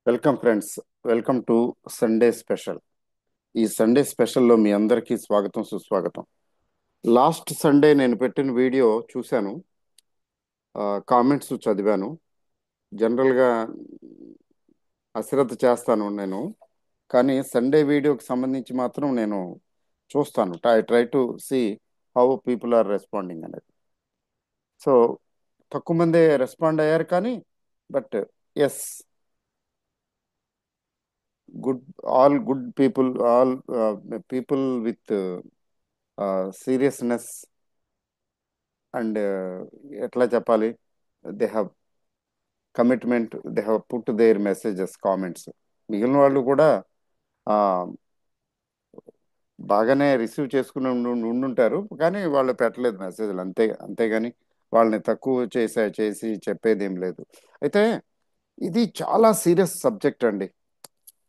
Welcome friends. Welcome to Sunday special. ఈ Sunday స్పెషల్లో మీ అందరికీ స్వాగతం, సుస్వాగతం. లాస్ట్ సండే నేను పెట్టిన వీడియో చూశాను. కామెంట్స్ చదివాను. జనరల్గా అశ్రద్ధ చేస్తాను నేను, కానీ సండే వీడియోకి సంబంధించి మాత్రం నేను చూస్తాను. Try to see how people are responding అనేది. సో తక్కువ మందే రెస్పాండ్ అయ్యారు, కానీ but yes, good, all good people, all people with seriousness and ఎట్లా చెప్పాలి, they have commitment, they have put their messages, comments. మిగిలిన వాళ్ళు కూడా ఆ, బాగానే రిసీవ్ చేసుకుని ఉండుంటారు, కానీ వాళ్ళు పెట్టలేదు మెసేజ్లు, అంతేగాని వాళ్ళని తక్కువ చేసి చెప్పేది ఏం లేదు. అయితే ఇది చాలా సీరియస్ సబ్జెక్ట్ అండి.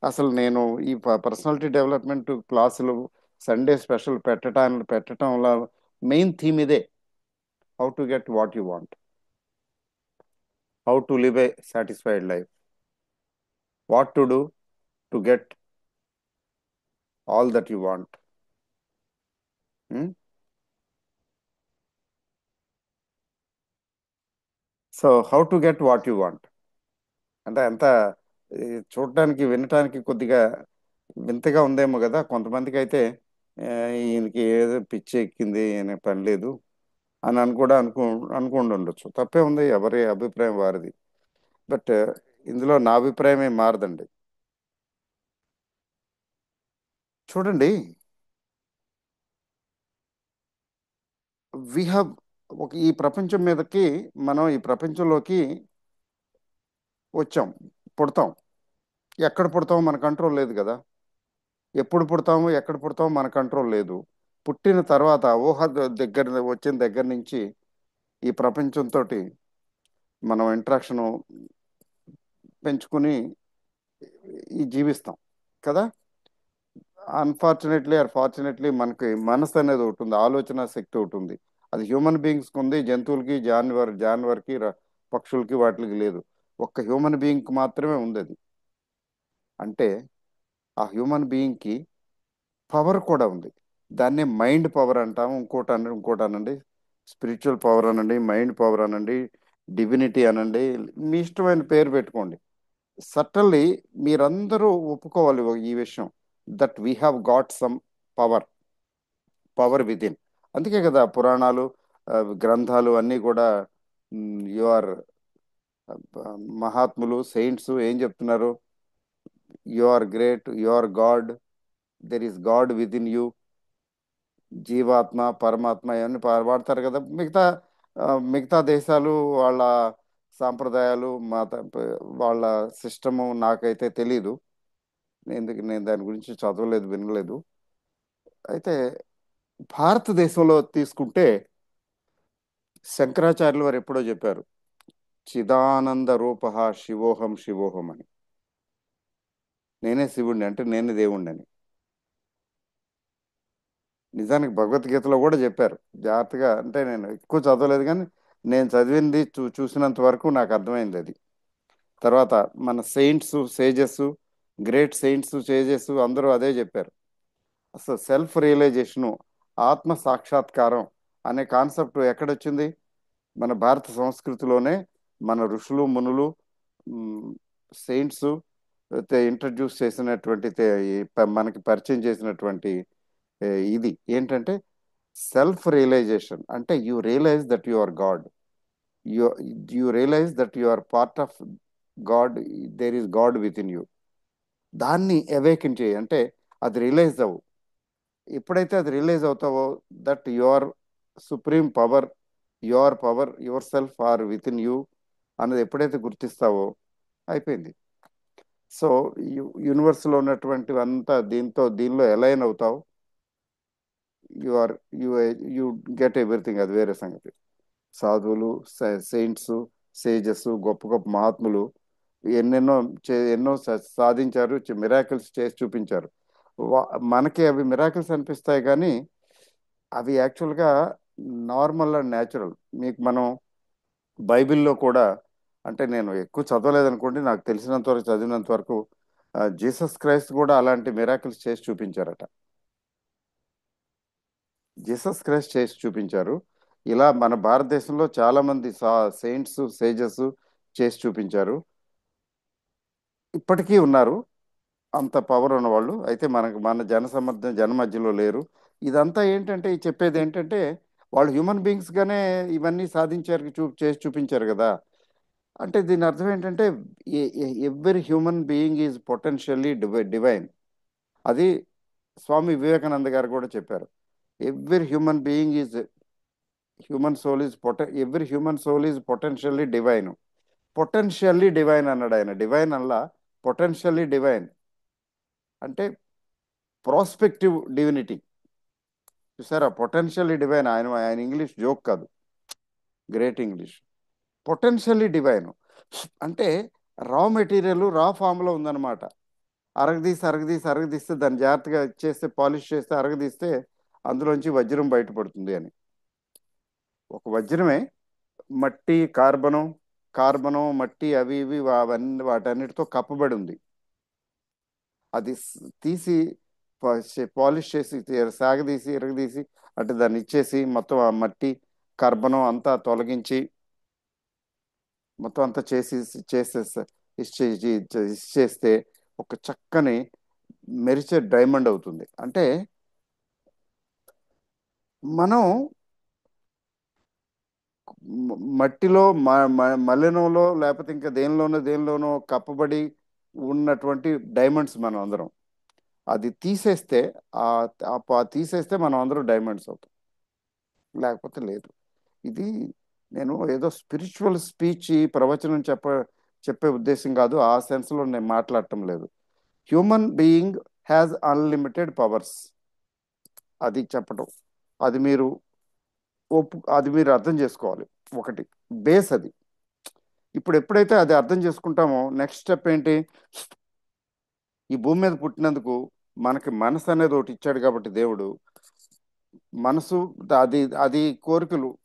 అసలు నేను ఈ పర్సనాలిటీ డెవలప్మెంట్ క్లాసులు సండే స్పెషల్ పెట్టడంలో మెయిన్ థీమ్ ఇదే: how to get what you want, how to live a satisfied life, what to do to get all that you want. Hmm? So, how to get what you want? అంటే అంత ఈ, చూడటానికి వినటానికి కొద్దిగా వింతగా ఉందేమో కదా కొంతమందికి అయితే. ఆ, ఈయనకి ఏదో పిచ్చి ఎక్కింది, ఈయన పని లేదు అని కూడా అనుకుంటూ ఉండొచ్చు. తప్పే ఉంది, ఎవరి అభిప్రాయం వారిది. బట్ ఇందులో నా అభిప్రాయం ఏం మారదండి. చూడండి, వీ హ్యావ్ ఈ ప్రపంచం మీదకి, మనం ఈ ప్రపంచంలోకి వచ్చాం, పుడతాం. ఎక్కడ పుడతామో మన కంట్రోల్ లేదు కదా. ఎప్పుడు పుడతామో ఎక్కడ పుడతామో మన కంట్రోల్ లేదు. పుట్టిన తర్వాత వచ్చిన దగ్గర నుంచి ఈ ప్రపంచంతో మనం ఇంట్రాక్షన్ పెంచుకుని ఈ జీవిస్తాం కదా. అన్ఫార్చునేట్లీ ఆర్ ఫార్చునేట్లీ మనకి మనసు అనేది ఒకటి ఉంది, ఆలోచన శక్తి ఒకటి ఉంది. అది హ్యూమన్ బీయింగ్స్కి ఉంది, జంతువులకి, జాన్వర్కి, పక్షులకి, వాటికి లేదు. ఒక్క హ్యూమన్ బీయింగ్కి మాత్రమే ఉంది అది. అంటే ఆ హ్యూమన్ బీయింగ్కి పవర్ కూడా ఉంది. దాన్నే మైండ్ పవర్ అంటాము. ఇంకోటి అనండి, స్పిరిచువల్ పవర్ అనండి, మైండ్ పవర్ అనండి, డివినిటీ అనండి, మీ ఇష్టమైన పేరు పెట్టుకోండి. సటన్లీ మీరందరూ ఒప్పుకోవాలి ఈ విషయం, that we have got some power, power with in. అందుకే కదా పురాణాలు, గ్రంథాలు అన్నీ కూడా యు ఆర్ మహాత్ములు, సెయింట్స్ ఏం చెప్తున్నారు? You are great, you are God, there is God within you, జీవాత్మ, పరమాత్మ, ఇవన్నీ వాడతారు కదా. ఆ, మిగతా దేశాలు వాళ్ళ సాంప్రదాయాలు, వాళ్ళ సిస్టము నాకైతే తెలీదు. నేను దాని గురించి చదవలేదు, వినలేదు. అయితే భారతదేశంలో తీసుకుంటే శంకరాచార్యులు వారు ఎప్పుడో చెప్పారు, చిదానంద రూప శివోహం శివోహం అని. నేనే శివుణ్ణి అంటే నేనే దేవుణ్ణి అని. నిజానికి భగవద్గీతలో కూడా చెప్పారు. జాగ్రత్తగా, అంటే నేను ఎక్కువ చదవలేదు, కానీ నేను చదివింది, చూసినంత వరకు నాకు అర్థమైంది అది. తర్వాత మన సేజెస్, గ్రేట్ సేజెస్ అందరూ అదే చెప్పారు. అసలు సెల్ఫ్ రియలైజేషను, ఆత్మ సాక్షాత్కారం అనే కాన్సెప్ట్ ఎక్కడొచ్చింది? మన భారత సంస్కృతిలోనే. మన ఋషులు, మునులు, సెయింట్స్ ఇంట్రడ్యూస్ చేసినటువంటి మనకి పరిచయం చేసినటువంటి ఇది ఏంటంటే సెల్ఫ్ రియలైజేషన్. అంటే you realise that you are God, you you realise that you are part of God, there is God within you. దాన్ని అవేకెన్ చేయి, అంటే అది రియలైజ్ అవ్వు. ఎప్పుడైతే అది రియలైజ్ అవుతావో, that your supreme power, your self are within you అన్నది ఎప్పుడైతే గుర్తిస్తావో అయిపోయింది. సో యూనివర్స్లో ఉన్నటువంటివి అంతా దీనిలో అలైన్ అవుతావు. You are you you get everything. అది వేరే సంగతి. సాధువులు, సెయింట్స్, సేజెస్, గొప్ప గొప్ప మహాత్ములు ఎన్నెన్నో ఎన్నో సాధించారు, మిరాకిల్స్ చేసి చూపించారు. మనకి అవి మిరాకిల్స్ అనిపిస్తాయి, కానీ అవి యాక్చువల్గా నార్మల్ అండ్ న్యాచురల్. మీకు మనం బైబిల్లో కూడా అంటే నేను ఎక్కువ చదవలేదనుకోండి, నాకు తెలిసినంత వరకు చదివినంత వరకు జీసస్ క్రైస్ట్ కూడా అలాంటి మిరాకిల్స్ చేసి చూపించారట. జీసస్ క్రైస్ట్ చేసి చూపించారు. ఇలా మన భారతదేశంలో చాలా మంది సెయింట్స్ సేజెస్ చేసి చూపించారు. ఇప్పటికీ ఉన్నారు అంత పవర్ ఉన్నవాళ్ళు. అయితే మనకు మన జన మధ్యలో లేరు. ఇదంతా ఏంటంటే, ఈ చెప్పేది ఏంటంటే, వాళ్ళు హ్యూమన్ బీయింగ్స్ గానే ఇవన్నీ సాధించారు, చేసి చూపించారు కదా. అంటే దీని అర్థం ఏంటంటే, every human being is potentially divine. అది స్వామి వివేకానంద గారు కూడా చెప్పారు. Every human being is every human soul is potentially divine. Potentially divine అన్నాడు ఆయన. డివైన్ అల్లా, పొటెన్షియల్లీ డివైన్ అంటే ప్రాస్పెక్టివ్ డివినిటీ. చూసారా, పొటెన్షియల్లీ డివైన్. ఆయన ఆయన ఇంగ్లీష్ జోక్ కాదు, గ్రేట్ ఇంగ్లీష్. పొటెన్షియల్లీ డివైన్ అంటే రా మెటీరియల్ రా ఫామ్లో ఉందన్నమాట. అరగదీస్తే దాన్ని జాగ్రత్తగా చేస్తే, పాలిష్ చేస్తే, అరగదీస్తే అందులోంచి వజ్రం బయటపడుతుంది అని. ఒక వజ్రమే మట్టి, కార్బనం మట్టి అవి ఇవి అవన్నీ వాటన్నిటితో కప్పబడి ఉంది. అది తీసి పాలిష్ చేసి, సాగదీసి ఇరగదీసి, అంటే దాన్ని ఇచ్చేసి మొత్తం ఆ మట్టి కర్బనం అంతా తొలగించి మొత్తం అంతా చేసేస్తే, ఇచ్చేస్తే ఒక చక్కని మెరిసే డైమండ్ అవుతుంది. అంటే మనం మట్టిలో మలినంలో లేకపోతే ఇంకా దేనిలోనో కప్పబడి ఉన్నటువంటి డైమండ్స్ మనం అందరం. అది తీసేస్తే, ఆ తీసేస్తే మనం అందరం డైమండ్స్ అవుతాం, లేకపోతే లేదు. ఇది నేను ఏదో స్పిరిచువల్ స్పీచ్, ఈ ప్రవచనం చెప్పే ఉద్దేశం కాదు. ఆ సెన్స్లో నేను మాట్లాడటం లేదు. Human being has unlimited powers, అది చెప్పడం. అది మీరు అది మీరు అర్థం చేసుకోవాలి. ఒకటి బేస్ అది. ఇప్పుడు ఎప్పుడైతే అది అర్థం చేసుకుంటామో, నెక్స్ట్ స్టెప్ ఏంటి? ఈ భూమి మీద పుట్టినందుకు మనకి మనసు అనేది ఒకటి ఇచ్చాడు కాబట్టి దేవుడు, మనసు, అది అది కోరికలు,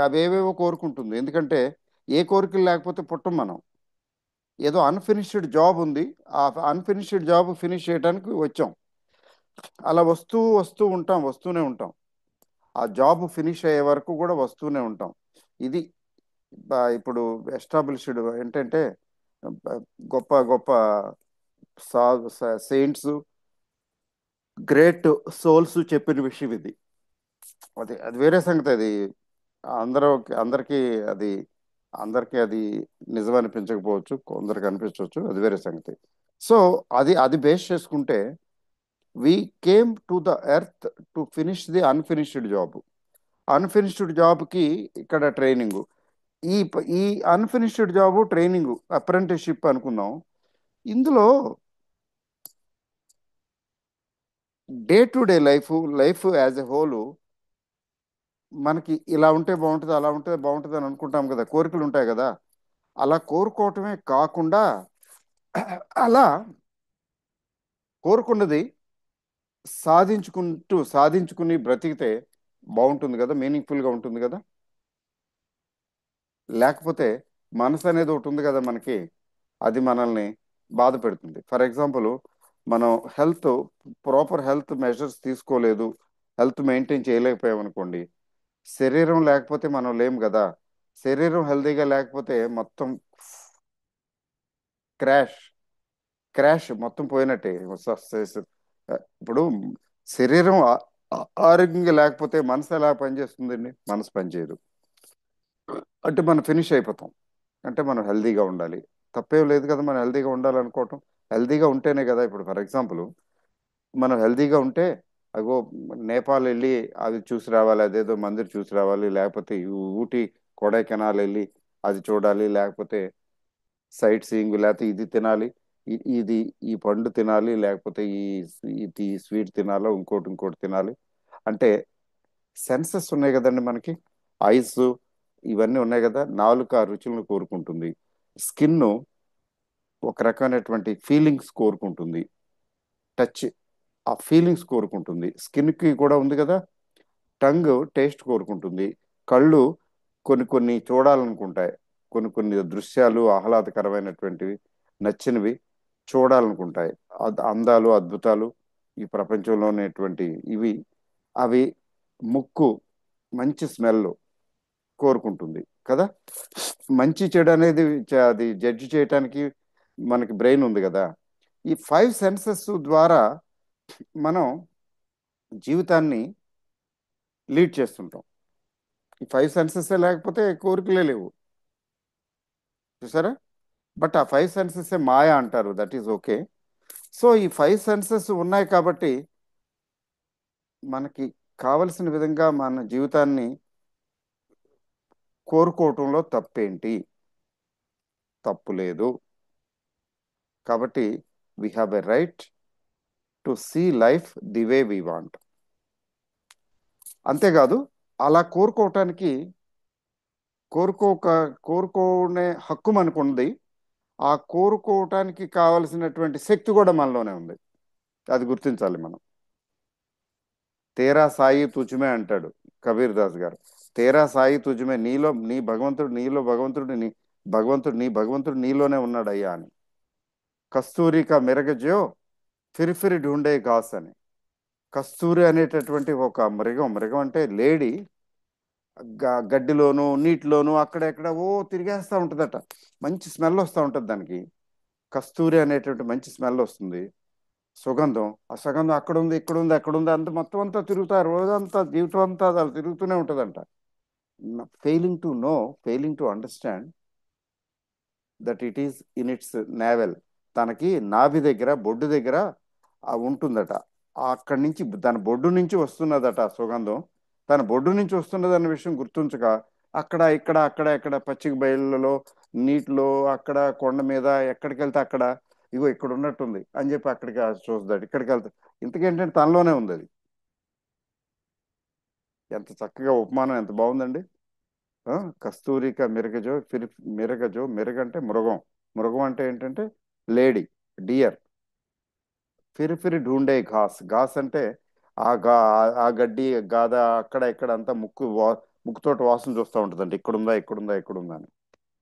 అవేవేవో కోరుకుంటుంది. ఎందుకంటే ఏ కోరికలు లేకపోతే పుట్టం మనం. ఏదో అన్ఫినిష్డ్ జాబ్ ఉంది, ఆ అన్ఫినిష్డ్ జాబ్ ఫినిష్ చేయడానికి వచ్చాం. అలా వస్తూనే ఉంటాం. ఆ జాబ్ ఫినిష్ అయ్యే వరకు కూడా వస్తూనే ఉంటాం. ఇది ఇప్పుడు ఎస్టాబ్లిష్డ్ ఏంటంటే, బ- గొప్ప గొప్ప సెయింట్స్, గ్రేట్ సోల్స్ చెప్పిన విషయం ఇది. అది అది వేరే సంగతి. అది అందరూ అందరికీ అది అందరికీ అది నిజం అనిపించకపోవచ్చు, కొందరికి అనిపించవచ్చు, అది వేరే సంగతి. సో అది అది బేస్ చేసుకుంటే, we came to the earth to finish the unfinished job. Unfinished జాబ్కి ఇక్కడ ట్రైనింగ్. ఈ అన్ఫినిష్డ్ జాబ్ ట్రైనింగ్ అప్రెంటిస్షిప్ అనుకుందాం. ఇందులో day to day life as a whole, మనకి ఇలా ఉంటే బాగుంటుంది, అలా ఉంటే బాగుంటుంది అని అనుకుంటాం కదా, కోరికలు ఉంటాయి కదా. అలా కోరుకోవటమే కాకుండా, అలా కోరుకున్నది సాధించుకుని బ్రతికితే బాగుంటుంది కదా, మీనింగ్ఫుల్గా ఉంటుంది కదా. లేకపోతే మనసు అనేది ఒకటి ఉంది కదా మనకి, అది మనల్ని బాధ పెడుతుంది. ఫర్ ఎగ్జాంపుల్, మనం ప్రాపర్ హెల్త్ మెజర్స్ తీసుకోలేదు, హెల్త్ మెయింటైన్ చేయలేకపోయాం అనుకోండి, శరీరం లేకపోతే మనం లేం కదా. శరీరం హెల్తీగా లేకపోతే మొత్తం క్రాష్ క్రాష్ మొత్తం పోయినట్టే. ఇప్పుడు శరీరం ఆరోగ్యంగా లేకపోతే మనసు ఎలా పనిచేస్తుందండి? మనసు పనిచేయదు. అంటే మనం ఫినిష్ అయిపోతాం. అంటే మనం హెల్తీగా ఉండాలి. తప్పేం లేదు కదా మనం హెల్తీగా ఉండాలనుకోవటం. హెల్తీగా ఉంటేనే కదా. ఇప్పుడు ఫర్ ఎగ్జాంపుల్, మనం హెల్తీగా ఉంటే, అగో నేపాల్ వెళ్ళి అది చూసి రావాలి, అదేదో మందిర్ చూసి రావాలి, లేకపోతే ఊటీ కొడైకెనాల్ వెళ్ళి అది చూడాలి, లేకపోతే సైట్ సీయింగ్, లేకపోతే ఇది తినాలి, ఇది ఈ పండు తినాలి, లేకపోతే ఇది స్వీట్ తినాలో, ఇంకోటి తినాలి అంటే సెన్సెస్ ఉన్నాయి కదండి మనకి. ఐస్ ఇవన్నీ ఉన్నాయి కదా. నాలుక రుచులను కోరుకుంటుంది. స్కిన్ ఒక రకమైనటువంటి ఫీలింగ్స్ కోరుకుంటుంది. టచ్ ఆ ఫీలింగ్స్ కోరుకుంటుంది. స్కిన్కి కూడా ఉంది కదా. టంగ్ టేస్ట్ కోరుకుంటుంది. కళ్ళు కొన్ని కొన్ని చూడాలనుకుంటాయి. కొన్ని కొన్ని దృశ్యాలు ఆహ్లాదకరమైనటువంటివి, నచ్చినవి చూడాలనుకుంటాయి. అందాలు, అద్భుతాలు ఈ ప్రపంచంలో ఉన్నటువంటి ఇవి, అవి ముక్కు మంచి స్మెల్ కోరుకుంటుంది కదా. మంచి చెడు అనేది అది జడ్జి చేయటానికి మనకి బ్రెయిన్ ఉంది కదా. ఈ ఫైవ్ సెన్సెస్ ద్వారా మనం జీవితాన్ని లీడ్ చేస్తుంటాం. ఈ ఫైవ్ సెన్సెస్ లేకపోతే కోరికలే లేవు, చూసారా. బట్ ఆ ఫైవ్ సెన్సెస్ మాయా అంటారు, దట్ ఈస్ ఓకే. సో ఈ ఫైవ్ సెన్సెస్ ఉన్నాయి కాబట్టి మనకి కావలసిన విధంగా మన జీవితాన్ని కోరుకోవటంలో తప్పేంటి? తప్పు లేదు. కాబట్టి we have a right to see life the way we want. అంతేకాదు, అలా కోరుకోవటానికి కోరుకోక కోరుకునే హక్కు మనకు ఉంది. ఆ కోరుకోవటానికి కావలసినటువంటి శక్తి కూడా మనలోనే ఉంది. అది గుర్తించాలి మనం. తేరా సాయి తుజమే అంటాడు కబీర్ దాస్ గారు. తేరా సాయి తుజమే, నీలో నీ భగవంతుడు, నీలో భగవంతుడు, భగవంతుడు నీలోనే ఉన్నాడయ్యా అని. కస్తూరి కా మెరగజో ఫిర్ ఫిర్ ఢూండే ఘాస్ అని. కస్తూరి అనేటటువంటి ఒక మృగం, మృగం అంటే లేడీ, గడ్డిలోను నీటిలోను అక్కడెక్కడ తిరిగేస్తూ ఉంటుందట. మంచి స్మెల్ వస్తూ ఉంటుంది దానికి. కస్తూరి అనేటువంటి మంచి స్మెల్ వస్తుంది, సుగంధం. ఆ సుగంధం అక్కడ ఉంది, ఇక్కడ ఉంది, అక్కడ ఉంది, అంత మొత్తం అంతా తిరుగుతారు, రోజంతా జీవితం అంతా అది తిరుగుతూనే ఉంటుందంట. Failing to know, failing to understand that it is in its navel. తనకి నాభి దగ్గర, బొడ్డు దగ్గర ఉంటుందట. అక్కడి నుంచి తన బొడ్డు నుంచి వస్తున్నదట ఆ సుగంధం. తన బొడ్డు నుంచి వస్తున్నదన్న విషయం గుర్తుంచక అక్కడ ఇక్కడ అక్కడ ఎక్కడ పచ్చిక బయళ్ళలో, నీటిలో, అక్కడ కొండ మీద, ఎక్కడికి వెళ్తే అక్కడ ఇగో ఇక్కడ ఉన్నట్టుంది అని చెప్పి అక్కడికి చూస్తాడు. ఇక్కడికి వెళ్తా ఇంతకేంటంటే తనలోనే ఉంది అది. ఎంత చక్కగా ఉపమానం, ఎంత బాగుందండి. కస్తూరిక మిరగజో ఫిర్, మిరగజో, మిరగ అంటే మృగం, మృగం అంటే ఏంటంటే లేడీ, డియర్. ఫిర్ ఫిర్ ఢూండే ఘాస్, ఘాస్ అంటే ఆ గడ్డి గాద అక్కడ ఇక్కడ అంతా ముక్కుతోటి వాసన చూస్తూ ఉంటుందండి. ఇక్కడుందా, ఇక్కడుందా, ఇక్కడుందా అని.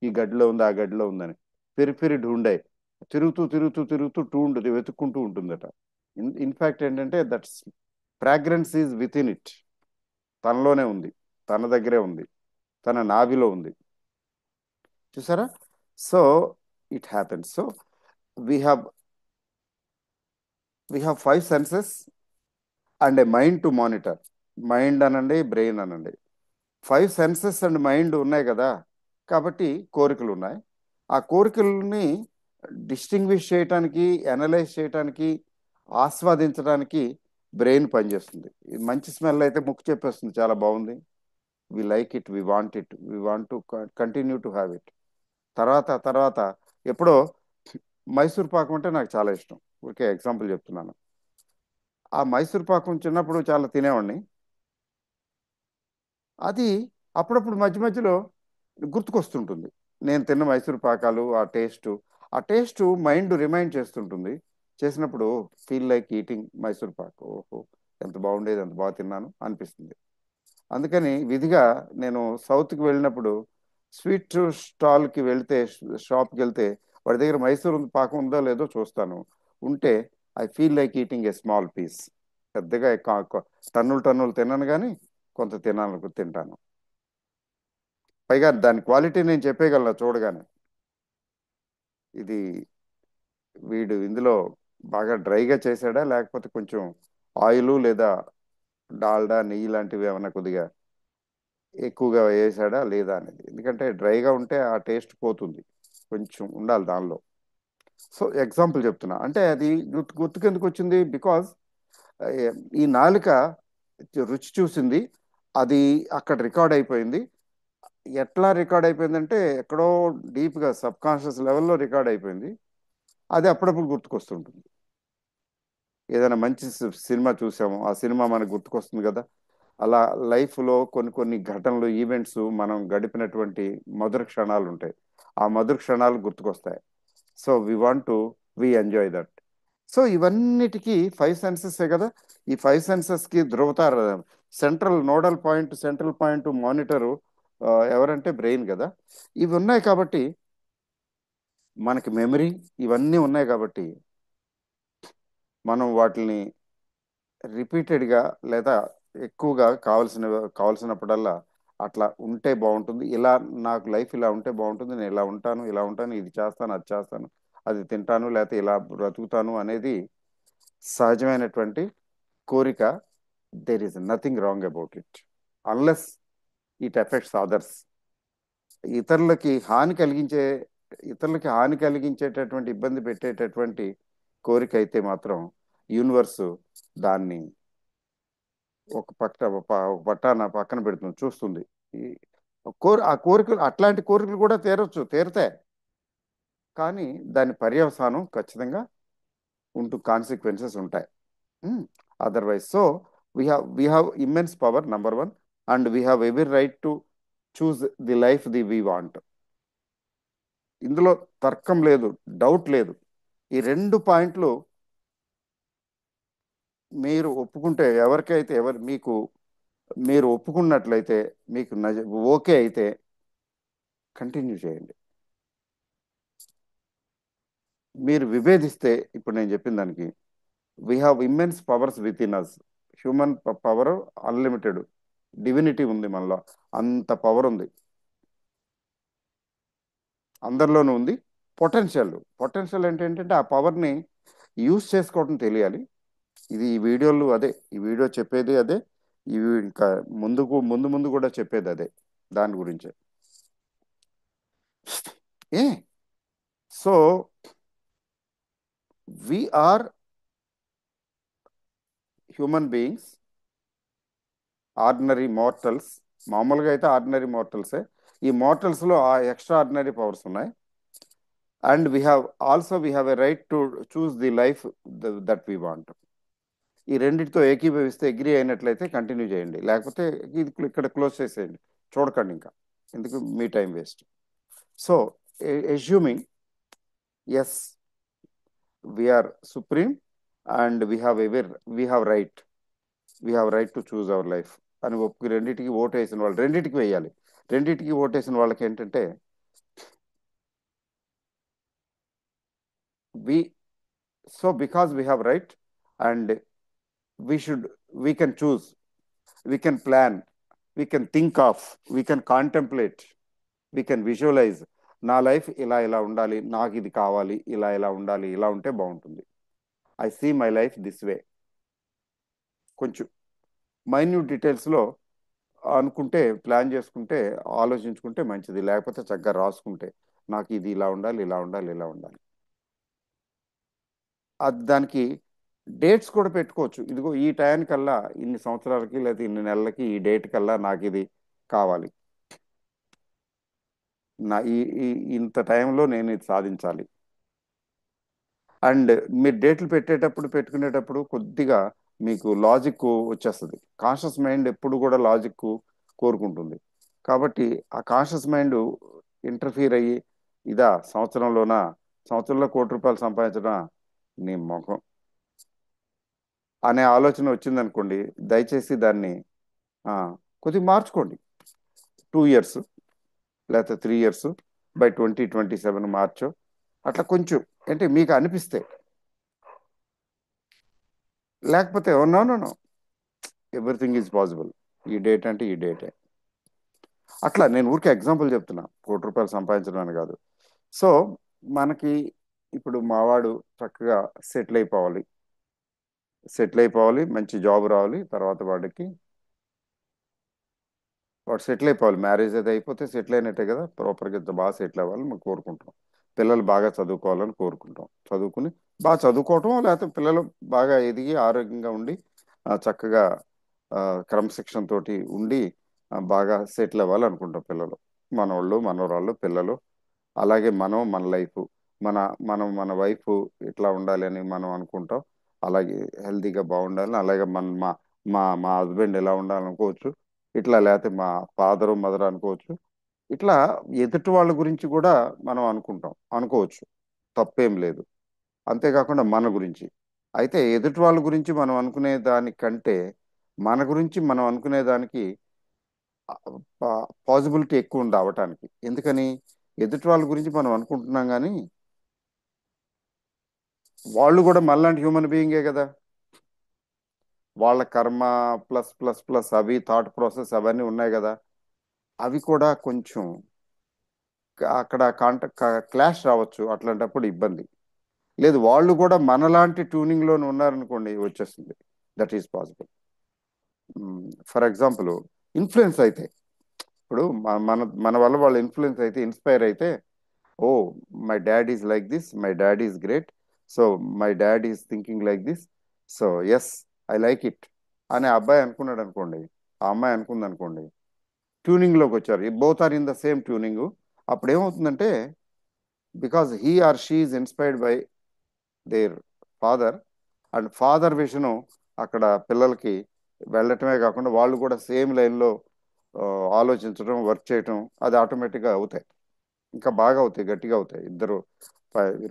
ఈ గడ్డిలో ఉంది, ఆ గడ్డిలో ఉందని. ఫిర్ ఫిర్ ఢూండే, తిరుగుతూ తిరుగుతూ తిరుగుతూ వెతుక్కుంటూ ఉంటుందట. ఇన్ఫాక్ట్ ఏంటంటే that's fragrance is within it. తనలోనే ఉంది, తన దగ్గరే ఉంది, తన నాభిలో ఉంది, చూసారా. So it happens. So we have we have five senses and a mind to monitor. Mind అనండి, బ్రెయిన్ అనండి. ఫైవ్ సెన్సెస్ అండ్ మైండ్ ఉన్నాయి కదా, కాబట్టి కోరికలు ఉన్నాయి. ఆ కోరికలని డిస్టింగ్విష్ చేయటానికి, అనలైజ్ చేయటానికి, ఆస్వాదించడానికి బ్రెయిన్ పనిచేస్తుంది. మంచి స్మెల్ అయితే ముక్కు చెప్పేస్తుంది చాలా బాగుంది, we like it, we want it, we want to continue to have it. తర్వాత తర్వాత ఎప్పుడో మైసూర్ పాకం అంటే నాకు చాలా ఇష్టం. ఓకే, ఎగ్జాంపుల్ చెప్తున్నాను. ఆ మైసూర్ పాకం చిన్నప్పుడు చాలా తినేవాడిని. అది అప్పుడప్పుడు మధ్య మధ్యలో గుర్తుకొస్తుంటుంది. నేను తిన్న మైసూర్ పాకాలు, ఆ టేస్ట్ మైండ్ రిమైండ్ చేస్తుంటుంది. చేసినప్పుడు feel like eating Mysore Pak. ఓహో, ఎంత బాగుండేది, ఎంత బాగా తిన్నాను అనిపిస్తుంది. అందుకని విధిగా నేను సౌత్కి వెళ్ళినప్పుడు స్వీట్ స్టాల్కి వెళ్తే, షాప్కి వెళ్తే వాడి దగ్గర మైసూర్ పాకం ఉందో లేదో చూస్తాను. ఉంటే I feel like eating a small piece. పెద్దగా టన్నులు టన్నులు తిన్నాను కానీ కొంత తింటాను. పైగా దాని క్వాలిటీ నేను చెప్పేయగలను చూడగానే. ఇది వీడు ఇందులో బాగా డ్రైగా చేశాడా, లేకపోతే కొంచెం ఆయిల్ లేదా డాల్డా, నెయ్యి లాంటివి ఏమైనా కొద్దిగా ఎక్కువగా వేసాడా లేదా అనేది. ఎందుకంటే డ్రైగా ఉంటే ఆ టేస్ట్ పోతుంది, కొంచెం ఉండాలి దానిలో. సో ఎగ్జాంపుల్ చెప్తున్నా, అంటే అది గుర్తుకెందుకు వచ్చింది? బికాజ్ ఈ నాలుక రుచి చూసింది, అది అక్కడ రికార్డ్ అయిపోయింది. ఎట్లా రికార్డ్ అయిపోయిందంటే ఎక్కడో డీప్గా సబ్ కాన్షియస్ లెవెల్లో రికార్డ్ అయిపోయింది. అది అప్పుడప్పుడు గుర్తుకొస్తుంటుంది. ఏదైనా మంచి సినిమా చూసాము, ఆ సినిమా మనకు గుర్తుకొస్తుంది కదా. అలా లైఫ్లో కొన్ని కొన్ని ఘటనలు, ఈవెంట్స్, మనం గడిపినటువంటి మధుర క్షణాలు ఉంటాయి. ఆ మధుర క్షణాలు గుర్తుకొస్తాయి. So we enjoy that. So ఇవన్నిటికీ ఫైవ్ సెన్సెస్ కదా. ఈ ఫైవ్ సెన్సెస్ కి ధృవతార, సెంట్రల్ పాయింట్ మానిటరు ఎవరంటే బ్రెయిన్ కదా. ఇవి ఉన్నాయి కాబట్టి మనకి మెమరీ ఇవన్నీ ఉన్నాయి కాబట్టి మనం వాటిని రిపీటెడ్గా లేదా ఎక్కువగా కావాల్సినప్పుడల్లా అట్లా ఉంటే బాగుంటుంది. ఇలా నాకు లైఫ్ ఇలా ఉంటే బాగుంటుంది, నేను ఇలా ఉంటాను, ఇలా ఉంటాను, ఇది చేస్తాను, అది చేస్తాను, అది తింటాను, లేకపోతే ఇలా బ్రతుకుతాను అనేది సహజమైనటువంటి కోరిక. There is nothing wrong about it unless it affects others. ఇతరులకి హాని కలిగించే ఇతరులకి హాని కలిగించేటటువంటి ఇబ్బంది పెట్టేటటువంటి కోరిక అయితే మాత్రం యూనివర్స్ దాన్ని ఒక పట్టాన పక్కన పెడుతుంది, చూస్తుంది. ఈ ఆ కోరికలు, అట్లాంటి కోరికలు కూడా తీరుతాయి. కానీ దాని పర్యవసానం ఖచ్చితంగా కాన్సిక్వెన్సెస్ ఉంటాయి. Otherwise so we have immense power number one, and we have every right to choose the life the we want. ఇందులో తర్కం లేదు, డౌట్ లేదు. ఈ రెండు పాయింట్లు మీరు ఒప్పుకుంటే, ఎవరికైతే మీరు ఒప్పుకున్నట్లయితే, మీకు ఓకే అయితే కంటిన్యూ చేయండి. మీరు విభేదిస్తే, ఇప్పుడు నేను చెప్పిన దానికి, we have immense powers within us. Human power unlimited, divinity ఉంది మనలో, అంత పవర్ ఉంది, అందరిలోనూ ఉంది. పొటెన్షియల్ అంటే ఏంటంటే ఆ పవర్ని యూజ్ చేసుకోవడం తెలియాలి. ఇది ఈ వీడియోలు అదే, ఈ వీడియో చెప్పేది అదే, ఇవి ఇంకా ముందు ముందు కూడా చెప్పేది అదే, దాని గురించే. ఏ so we are human beings, ordinary mortals. మామూలుగా అయితే ఆర్డినరీ మార్టల్సే. ఈ మార్టల్స్లో ఆ ఎక్స్ట్రా ఆర్డినరీ పవర్స్ ఉన్నాయి. And we have a right to choose the life that we want. ఈ రెండింటితో ఏకీభవిస్తే, అగ్రి అయినట్లయితే కంటిన్యూ చేయండి, లేకపోతే ఇది ఇక్కడ క్లోజ్ చేసేయండి, చూడకండి ఇంకా, ఎందుకు మీ time waste. So assuming yes, we are supreme, and we have right to choose our life అని ఒప్పుకు రెండింటికి ఓటు వేసిన వాళ్ళు రెండింటికి వేయాలి. రెండింటికి ఓటు వేసిన వాళ్ళకి ఏంటంటే, we so because we have right, and we should we can choose, we can plan, we can think of, we can contemplate, we can visualise. నా లైఫ్ ఇలా ఇలా ఉండాలి, నాకు ఇది కావాలి, ఇలా ఇలా ఉండాలి, ఇలా ఉంటే బాగుంటుంది. I see my life this way. కొంచెం మైన్యూట్ డీటెయిల్స్లో అనుకుంటే, ప్లాన్ చేసుకుంటే, ఆలోచించుకుంటే మంచిది. లేకపోతే చక్కగా రాసుకుంటే, నాకు ఇది ఇలా ఉండాలి, ఇలా ఉండాలి, ఇలా ఉండాలి. అది దానికి డేట్స్ కూడా పెట్టుకోవచ్చు. ఇదిగో ఈ టైంకల్లా, ఇన్ని సంవత్సరాలకి లేదా ఇన్ని నెలలకి, ఈ డేట్ కల్లా నాకు ఇది కావాలి, నా ఈ ఇంత టైంలో నేను ఇది సాధించాలి. అండ్ మీరు డేట్లు పెట్టుకునేటప్పుడు కొద్దిగా మీకు లాజిక్ వచ్చేస్తుంది. కాన్షియస్ మైండ్ ఎప్పుడు కూడా లాజిక్ కోరుకుంటుంది. కాబట్టి ఆ కాన్షియస్ మైండ్ ఇంటర్ఫీర్ అయ్యి, సంవత్సరంలో ₹1,00,00,000 సంపాదించడం, నీ ముఖం అనే ఆలోచన వచ్చిందనుకోండి, దయచేసి దాన్ని ఆ, కొద్దిగా మార్చుకోండి. 2 ఇయర్స్ లేకపోతే 3 ఇయర్స్, బై 2027 మార్చో, అట్లా కొంచెం, అంటే మీకు అనిపిస్తే. లేకపోతే no no no, everything is possible, ఈ డేట్ అంటే ఈ డేటే. అట్లా నేను ఊరికే ఎగ్జాంపుల్ చెప్తున్నా, ₹1,00,00,000 సంపాదించడం అని కాదు. సో మనకి ఇప్పుడు మావాడు చక్కగా సెటిల్ అయిపోవాలి, మంచి జాబ్ రావాలి, తర్వాత వాడు సెటిల్ అయిపోవాలి. మ్యారేజ్ అది అయిపోతే సెటిల్ అయినట్టే కదా, ప్రాపర్గా ఇంత బాగా సెటిల్ అవ్వాలని మేము కోరుకుంటాం. పిల్లలు బాగా చదువుకోవాలని కోరుకుంటాం. బాగా చదువుకోవటం, లేకపోతే పిల్లలు బాగా ఎదిగి ఆరోగ్యంగా ఉండి చక్కగా ఆ, క్రమశిక్షణ తోటి ఉండి బాగా సెటిల్ అవ్వాలి అనుకుంటాం పిల్లలు. మనోళ్ళు, మనవరాళ్ళు, పిల్లలు. అలాగే మన లైఫ్, మన మన వైఫ్ ఇట్లా ఉండాలి అని మనం అనుకుంటాం. అలాగే హెల్తీగా బాగుండాలని, అలాగే మా మా మా హస్బెండ్ ఎలా ఉండాలనుకోవచ్చు. ఇట్లా లేకపోతే మా ఫాదరు మదర్ అనుకోవచ్చు. ఇట్లా ఎదుటి వాళ్ళ గురించి కూడా మనం అనుకోవచ్చు, తప్పేం లేదు. అంతేకాకుండా మన గురించి, అయితే ఎదుటి వాళ్ళ గురించి మనం అనుకునే దానికంటే మన గురించి మనం అనుకునే దానికి పాసిబిలిటీ ఎక్కువ ఉంది అవటానికి. ఎందుకని? ఎదుటి వాళ్ళ గురించి మనం అనుకుంటున్నాం కానీ వాళ్ళు కూడా మనలాంటి హ్యూమన్ బీయింగే కదా. వాళ్ళ కర్మ ప్లస్ ప్లస్ ప్లస్ అవి థాట్ ప్రాసెస్ అవన్నీ ఉన్నాయి కదా. అవి కూడా కొంచెం అక్కడ క్లాష్ రావచ్చు. అట్లాంటప్పుడు ఇబ్బంది లేదు. వాళ్ళు కూడా మనలాంటి ట్యూనింగ్ లోనే ఉన్నారనుకోండి, వచ్చేస్తుంది. That is possible. For example, influence అయితే, ఇప్పుడు మన మన వల్ల వాళ్ళు ఇన్ఫ్లుయెన్స్ అయితే, ఇన్స్పైర్ అయితే, oh my dad is like this, my dad is great, so my dad is thinking like this, so yes I like it అని ఆ అబ్బాయి అనుకున్నాడు అనుకోండి, ఆ అమ్మాయి అనుకుంది అనుకోండి, ట్యూనింగ్ లోకి వచ్చారు, both are in the same tuning. అప్పుడు ఏమవుతుందంటే, because he or she is inspired by their father, and father విషను అక్కడ పిల్లలకి వెళ్ళటమే కాకుండా వాళ్ళు కూడా సేమ్ లైన్లో ఆలోచించడం, వర్క్ చేయటం, అది ఆటోమేటిక్గా అవుతాయి. ఇంకా బాగా అవుతాయి, గట్టిగా అవుతాయి. ఇద్దరు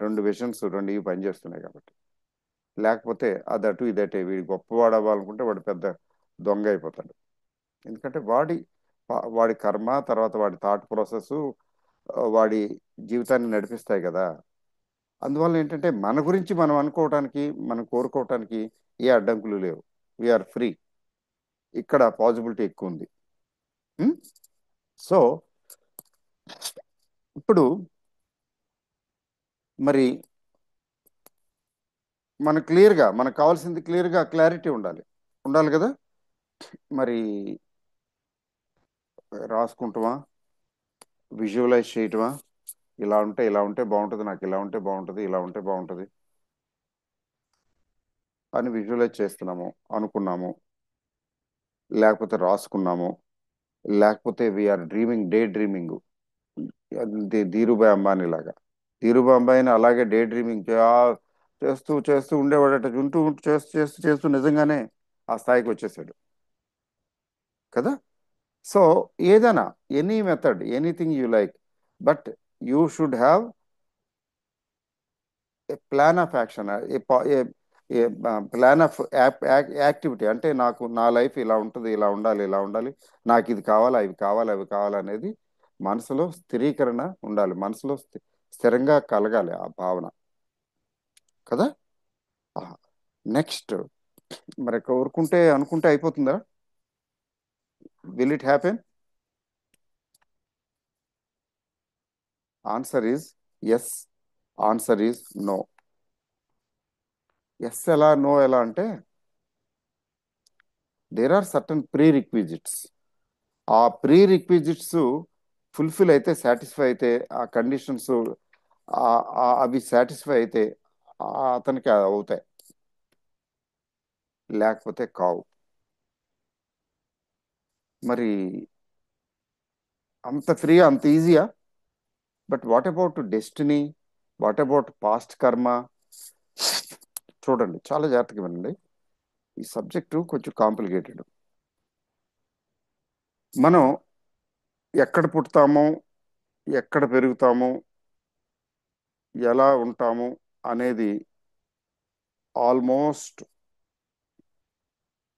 రెండు విషన్స్ రెండు ఇవి పనిచేస్తున్నాయి కాబట్టి. లేకపోతే అది అటు ఇది అటే, వీడి గొప్పవాడు అవ్వాలనుకుంటే వాడు పెద్ద దొంగ అయిపోతాడు. ఎందుకంటే వాడి కర్మ, తర్వాత వాడి థాట్ ప్రాసెస్ వాడి జీవితాన్ని నడిపిస్తాయి కదా. అందువల్ల ఏంటంటే మన గురించి మనం అనుకోవటానికి, మనం కోరుకోవటానికి ఏ అడ్డంకులు లేవు. We are free. ఇక్కడ పాసిబిలిటీ ఎక్కువ ఉంది. సో ఇప్పుడు మరి మనకు కావాల్సింది క్లియర్గా క్లారిటీ ఉండాలి. ఉండాలి కదా. మరి రాసుకుంటామా, విజువలైజ్ చేయటమా, ఇలా ఉంటే బాగుంటుంది, నాకు ఇలా ఉంటే బాగుంటుంది, ఇలా ఉంటే బాగుంటుంది అని విజువలైజ్ చేస్తున్నాము, అనుకున్నాము, లేకపోతే రాసుకున్నాము, లేకపోతే we're dreaming, day dreaming. Dhirubhai Ambani లాగా. ధీరుభాయ్ అంబానీ అలాగే డే డ్రీమింగ్ చేస్తూ చేస్తూ ఉండేవాడట. ఉంటూ ఉంటూ చేస్తూ చేస్తూ చేస్తూ నిజంగానే ఆ స్థాయికి వచ్చేసాడు కదా. సో ఏదైనా, any method, anything you like, but you should have a plan of action, A plan of activity. అంటే నాకు నా లైఫ్ ఇలా ఉంటుంది, ఇలా ఉండాలి, ఇలా ఉండాలి, నాకు ఇది కావాలి, అవి కావాలి, అవి కావాలి అనేది మనసులో స్థిరీకరణ ఉండాలి. మనసులో స్థిరంగా కలగాలి ఆ భావన కదా. నెక్స్ట్, మరి కోరుకుంటే అనుకుంటే అయిపోతుందా? Will it happen? Answer is yes, answer is no. Yes ఎలా, నో ఎలా అంటే, there are certain prerequisites. ఆ ప్రీ రిక్విజిట్స్ ఫుల్ఫిల్ అయితే, సాటిస్ఫై అయితే, ఆ కండిషన్స్ అవి సాటిస్ఫై అయితే అతనికి అవుతాయి, లేకపోతే కావు. మరి అంత ఫ్రీగా, అంత ఈజీయా? But what about destiny? What about past karma? చూడండి, చాలా జాగ్రత్తగా వినండి. ఈ సబ్జెక్టు కొంచెం కాంప్లికేటెడ్. మనం ఎక్కడ పుడతామో, ఎక్కడ పెరుగుతామో, ఎలా ఉంటాము అనేది ఆల్మోస్ట్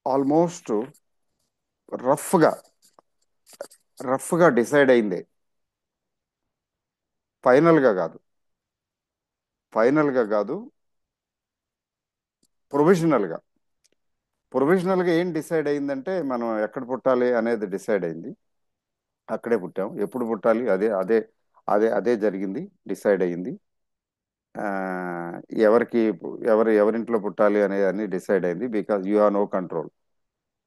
ఆల్మోస్ట్ రఫ్గా రఫ్గా డిసైడ్ అయిందే. ఫైనల్గా కాదు, ఫైనల్గా కాదు, ప్రొవిజనల్గా. ప్రొవిజనల్గా ఏం డిసైడ్ అయిందంటే, మనం ఎక్కడ పుట్టాలి అనేది డిసైడ్ అయింది. అక్కడే పుట్టాం. ఎప్పుడు పుట్టాలి, అదే అదే అదే అదే జరిగింది, డిసైడ్ అయ్యింది. ఆ, ఎవరికి ఎవరింట్లో పుట్టాలి అనేది అన్ని డిసైడ్ అయింది. Because you have no control.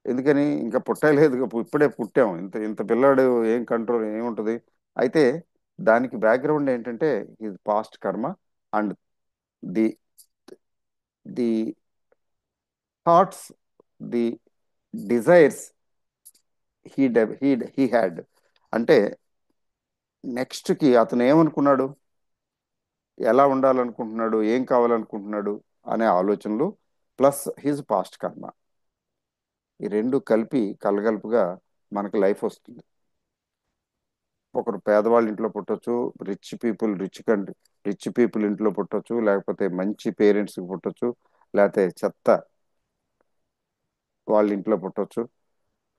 ఎందుకని? ఇంకా పుట్టలేదు, ఇప్పుడే పుట్టాం. ఇంత ఇంత పిల్లాడు, ఏం కంట్రోల్ ఏముంటుంది? అయితే దానికి బ్యాక్గ్రౌండ్ ఏంటంటే, ఇది పాస్ట్ కర్మ and the the thoughts, the desires he had. అంటే నెక్స్ట్ కి అతను ఏమనుకున్నాడు, ఎలా ఉండాలనుకుంటున్నాడు, ఏం కావాలనుకుంటున్నాడు అనే ఆలోచనలు, ప్లస్ హిజ్ పాస్ట్ కర్మ, ఈ రెండు కలిపి కలగలుపుగా మనకు లైఫ్ వస్తుంది. ఒకరు పేదవాళ్ళ ఇంట్లో పుట్టొచ్చు, రిచ్ పీపుల్ ఇంట్లో పుట్టొచ్చు, లేకపోతే మంచి పేరెంట్స్కి పుట్టొచ్చు, లేకపోతే చెత్త వాళ్ళ ఇంట్లో పుట్టొచ్చు.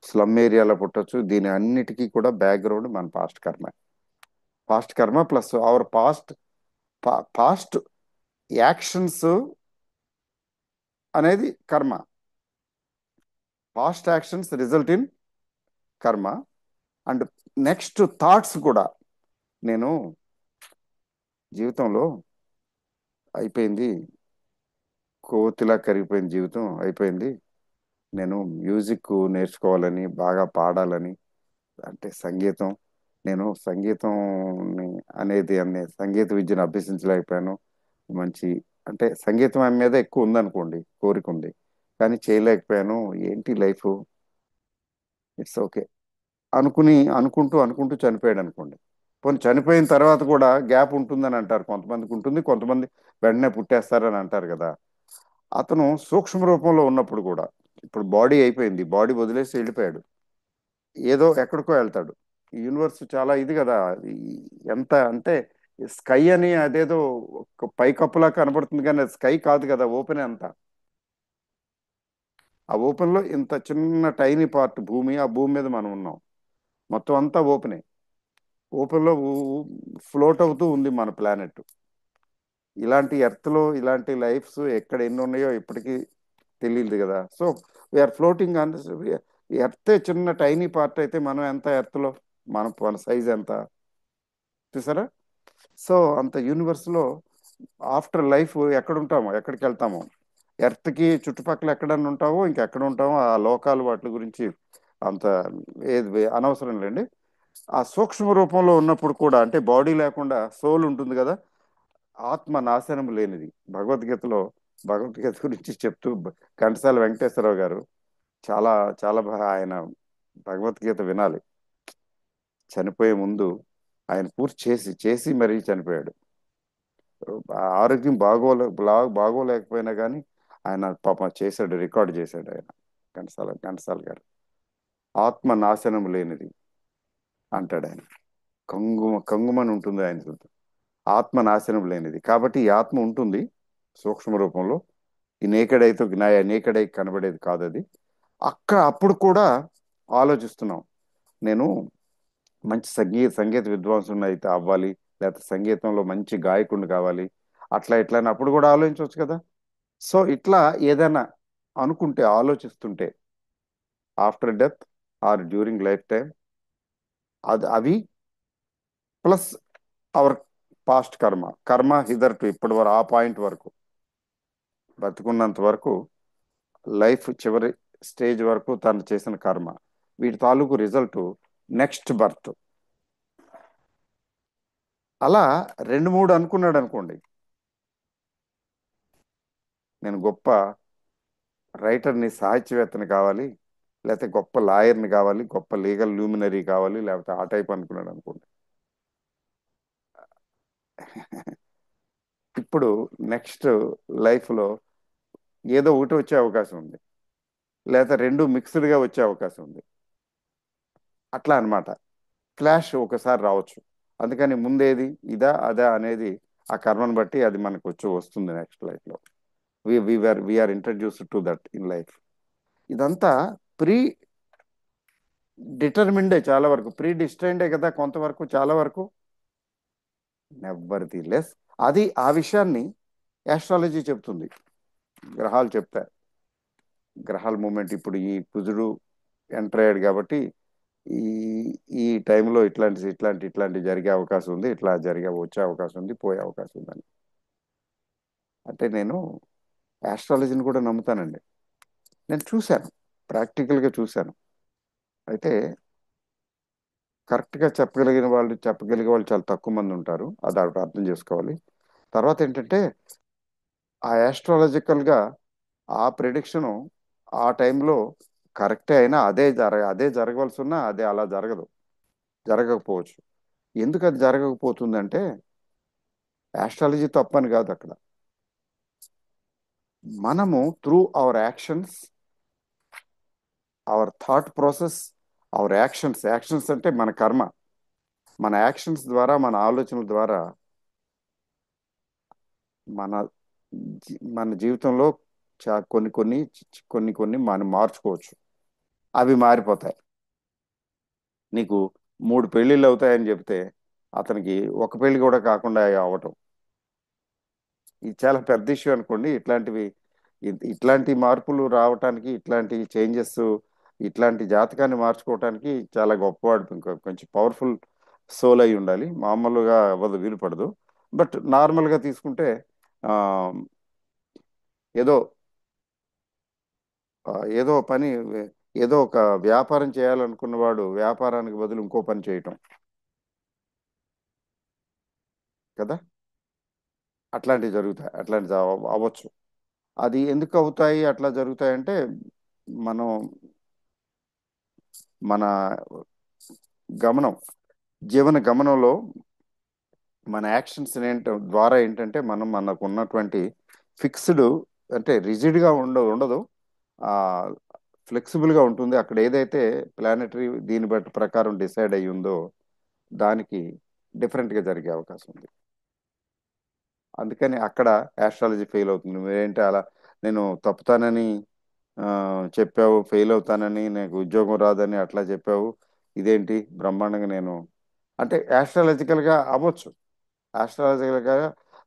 స్లమ్ ఏరియాలో పుట్టొచ్చు. దీని అన్నిటికీ కూడా బ్యాక్గ్రౌండ్ మన పాస్ట్ కర్మ. పాస్ట్ కర్మ ప్లస్ అవర్ పాస్ట్ యాక్షన్స్ అనేది కర్మ. Past actions result in karma. And next thoughts కూడా. నేను జీవితంలో అయిపోయింది, కోతిలా కరిగిపోయిన జీవితం అయిపోయింది, నేను మ్యూజిక్ నేర్చుకోవాలని, బాగా పాడాలని, అంటే సంగీతం, నేను సంగీతం సంగీత విద్యను అభ్యసించలేకపోయాను. మంచి, అంటే సంగీతం ఆమె మీద ఎక్కువ ఉందనుకోండి, కోరిక ఉంది, కానీ చేయలేకపోయాను. ఏంటి లైఫ్, ఇట్స్ ఓకే అనుకుంటూ అనుకుంటూ చనిపోయాడు అనుకోండి. పోనీ చనిపోయిన తర్వాత కూడా గ్యాప్ ఉంటుందని అంటారు. కొంతమందికి ఉంటుంది, కొంతమంది వెంటనే పుట్టేస్తారని అంటారు కదా. అతను సూక్ష్మ రూపంలో ఉన్నప్పుడు కూడా, ఇప్పుడు బాడీ అయిపోయింది, బాడీ వదిలేసి వెళ్ళిపోయాడు, ఏదో ఎక్కడికో వెళ్తాడు. ఈ యూనివర్స్ చాలా ఇది కదా. ఎంత అంటే స్కై అని అదేదో ఒక పైకప్పులా కనబడుతుంది, కానీ అది స్కై కాదు కదా, ఓపెన్ అంతా. ఆ ఓపెన్ లో ఇంత చిన్న టైనీ పార్ట్ భూమి, ఆ భూమి మీద మనం ఉన్నాం. మొత్తం అంతా ఓపెనే. ఓపెన్ లో ఫ్లోట్ అవుతూ ఉంది మన ప్లానెట్. ఇలాంటి ఎర్త్ లో ఇలాంటి లైఫ్స్ ఎక్కడ ఎన్ని ఉన్నాయో ఇప్పటికీ తెలియదు కదా. So we're floating on earth. చిన్న టైనీ పార్ట్ అయితే మనం ఎంత ఎర్త్ లో, మన సైజ్ ఎంత చూసారా. సో అంత యూనివర్స్ లో ఆఫ్టర్ లైఫ్ ఎక్కడ ఉంటామో, ఎక్కడికి వెళ్తామో, ఎర్త్ కి చుట్టుపక్కల ఎక్కడన్నా ఉంటామో, ఇంకెక్కడ ఉంటామో ఆ లోకాలు వాటి గురించి అంత ఏది అనవసరం లేండి. ఆ సూక్ష్మ రూపంలో ఉన్నప్పుడు కూడా, అంటే బాడీ లేకుండా సోల్ ఉంటుంది కదా, ఆత్మ నాశనం లేనిది. భగవద్గీతలో భగవద్గీత గురించి చెప్తూ ఘంటసాల వెంకటేశ్వరరావు గారు చాలా చాలా బాగా ఆయన భగవద్గీత వినాలి. చనిపోయే ముందు ఆయన పూర్తి చేసి చేసి మరీ చనిపోయాడు. ఆరోగ్యం బాగోలేకపోయినా కానీ ఆయన పాపం చేశాడు, రికార్డ్ చేశాడు ఆయన. ఘంటసాల గారు ఆత్మ నాశనం లేనిది అంటాడు ఆయన. కంగుమని ఉంటుంది ఆయన శుద్ధం. ఆత్మ నాశనం లేనిది కాబట్టి ఈ ఆత్మ ఉంటుంది సూక్ష్మ రూపంలో. ఈ నేకడైతే నేకడై కనబడేది కాదు అది. అప్పుడు కూడా ఆలోచిస్తున్నాం, నేను మంచి సంగీత విద్వాంసుని అయితే అవ్వాలి, లేకపోతే సంగీతంలో మంచి గాయకుడిని కావాలి, అట్లా ఇట్లా అని అప్పుడు కూడా ఆలోచించవచ్చు కదా. సో ఇట్లా ఏదైనా అనుకుంటే, ఆలోచిస్తుంటే, after death are during life time, అవి ప్లస్ అవర్ పాస్ట్ కర్మ హిదర్ టు ఇప్పటి వరకు, ఆ పాయింట్ వరకు బతుకున్నంత వరకు, లైఫ్ చివరి స్టేజ్ వరకు తను చేసిన కర్మ, వీటి తాలూకు రిజల్ట్ నెక్స్ట్ బర్త్. అలా రెండు మూడు అనుకున్నాడు అనుకోండి, నేను గొప్ప రైటర్ని, సాహిత్యవేత్తని కావాలి, లేకపోతే గొప్ప లాయర్ని కావాలి, గొప్ప లీగల్ లూమినరీ కావాలి, లేకపోతే ఆ టైప్ అనుకున్నాడు అనుకోండి. ఇప్పుడు నెక్స్ట్ లైఫ్లో ఏదో ఒకటి వచ్చే అవకాశం ఉంది, లేదా రెండు మిక్స్డ్గా వచ్చే అవకాశం ఉంది. అట్లా అన్నమాట. క్లాష్ ఒకసారి రావచ్చు. అందుకని ముందేది ఇదా అదా అనేది ఆ కర్మను బట్టి అది మనకు వచ్చి వస్తుంది నెక్స్ట్ లైఫ్లో. We're introduced to that in life. ఇదంతా ప్రీ డిటర్మిండే, చాలా వరకు ప్రీ డిస్టైన్డే కదా కొంతవరకు, చాలా వరకు. నెవర్ ది లెస్ అది ఆ విషయాన్ని యాస్ట్రాలజీ చెప్తుంది, గ్రహాలు చెప్తాయి. గ్రహాల మూమెంట్ ఇప్పుడు ఈ కుజుడు ఎంటర్ అయ్యాడు కాబట్టి ఈ ఈ టైంలో ఇట్లాంటి జరిగే అవకాశం ఉంది, ఇట్లా వచ్చే అవకాశం ఉంది, పోయే అవకాశం ఉందని. అంటే నేను యాస్ట్రాలజీని కూడా నమ్ముతానండి. నేను చూశాను, ప్రాక్టికల్గా చూశాను. అయితే కరెక్ట్గా చెప్పగలిగే వాళ్ళు చాలా తక్కువ మంది ఉంటారు, అది ఒకటి అర్థం చేసుకోవాలి. తర్వాత ఏంటంటే ఆ యాస్ట్రాలజికల్గా ఆ ప్రిడిక్షను ఆ టైంలో కరెక్టే అయినా అదే జరగవలసి ఉన్నా అదే అలా జరగకపోవచ్చు. ఎందుకు అది జరగకపోతుందంటే యాస్ట్రాలజీ తప్పని కాదు అక్కడ. మనము through our actions, our thought process, hour actions అంటే మన కర్మ, మన యాక్షన్స్ ద్వారా, మన ఆలోచనల ద్వారా మన మన జీవితంలో కొన్ని కొన్ని మనం మార్చుకోవచ్చు. అవి మారిపోతాయి. నీకు 3 పెళ్ళిళ్ళు అవుతాయని చెప్తే అతనికి ఒక పెళ్లి కూడా కాకుండా అవటం, ఇది చాలా పెద్ద ఇష్యూ అనుకోండి. ఇట్లాంటివి ఇట్లాంటి మార్పులు రావటానికి, ఇట్లాంటి చేంజెస్, ఇట్లాంటి జాతకాన్ని మార్చుకోవటానికి చాలా గొప్పవాడు, ఇంకా కొంచెం పవర్ఫుల్ సోల్ అయి ఉండాలి. మామూలుగా అవ్వదు, వీలు పడదు. బట్ నార్మల్గా తీసుకుంటే ఆ, ఏదో ఆ, ఏదో పని ఏదో ఒక వ్యాపారం చేయాలనుకున్నవాడు వ్యాపారానికి బదులు ఇంకో పని చేయటం కదా. అట్లాంటివి జరుగుతాయి, అట్లాంటివి అవ్వచ్చు. అది ఎందుకు అవుతాయి, అట్లా జరుగుతాయంటే మనం మన గమనం, జీవన గమనంలో మన యాక్షన్స్ ద్వారా ఏంటంటే మనం మనకు ఉన్నటువంటి ఫిక్స్డ్, అంటే రిజిడ్గా ఉండదు, ఆ ఫ్లెక్సిబుల్గా ఉంటుంది. అక్కడ ఏదైతే ప్లానటరీ దీన్ని బట్టి ప్రకారం డిసైడ్ అయ్యి ఉందో దానికి డిఫరెంట్గా జరిగే అవకాశం ఉంది. అందుకని అక్కడ ఆస్ట్రాలజీ ఫెయిల్ అవుతుంది. నువ్వేంటి అలా, నేను తప్పుతానని ఆ, చెప్పావు, ఫెయిల్ అవుతానని, నాకు ఉద్యోగం రాదని అట్లా చెప్పావు, ఇదేంటి బ్రహ్మాండంగా నేను, అంటే ఆస్ట్రాలజికల్గా అవ్వచ్చు. ఆస్ట్రాలజికల్గా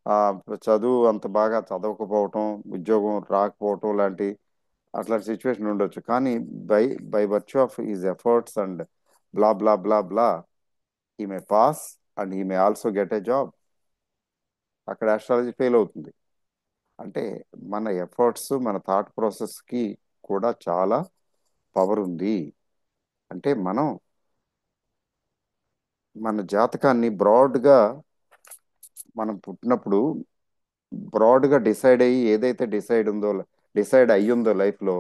ఆ, చదువు అంత బాగా చదవకపోవటం, ఉద్యోగం రాకపోవటం లాంటి అట్లాంటి సిచ్యువేషన్ ఉండొచ్చు. కానీ by by virtue of his efforts and blah blah blah blah, he may pass and he may also get a job. అక్కడ ఆస్ట్రాలజీ ఫెయిల్ అవుతుంది. అంటే మన ఎఫర్ట్స్, మన థాట్ ప్రాసెస్కి కూడా చాలా పవర్ ఉంది. అంటే మనం మన జాతకాన్ని బ్రాడ్గా, మనం పుట్టినప్పుడు బ్రాడ్గా డిసైడ్ అయ్యి ఏదైతే డిసైడ్ అయ్యిందో లైఫ్లో,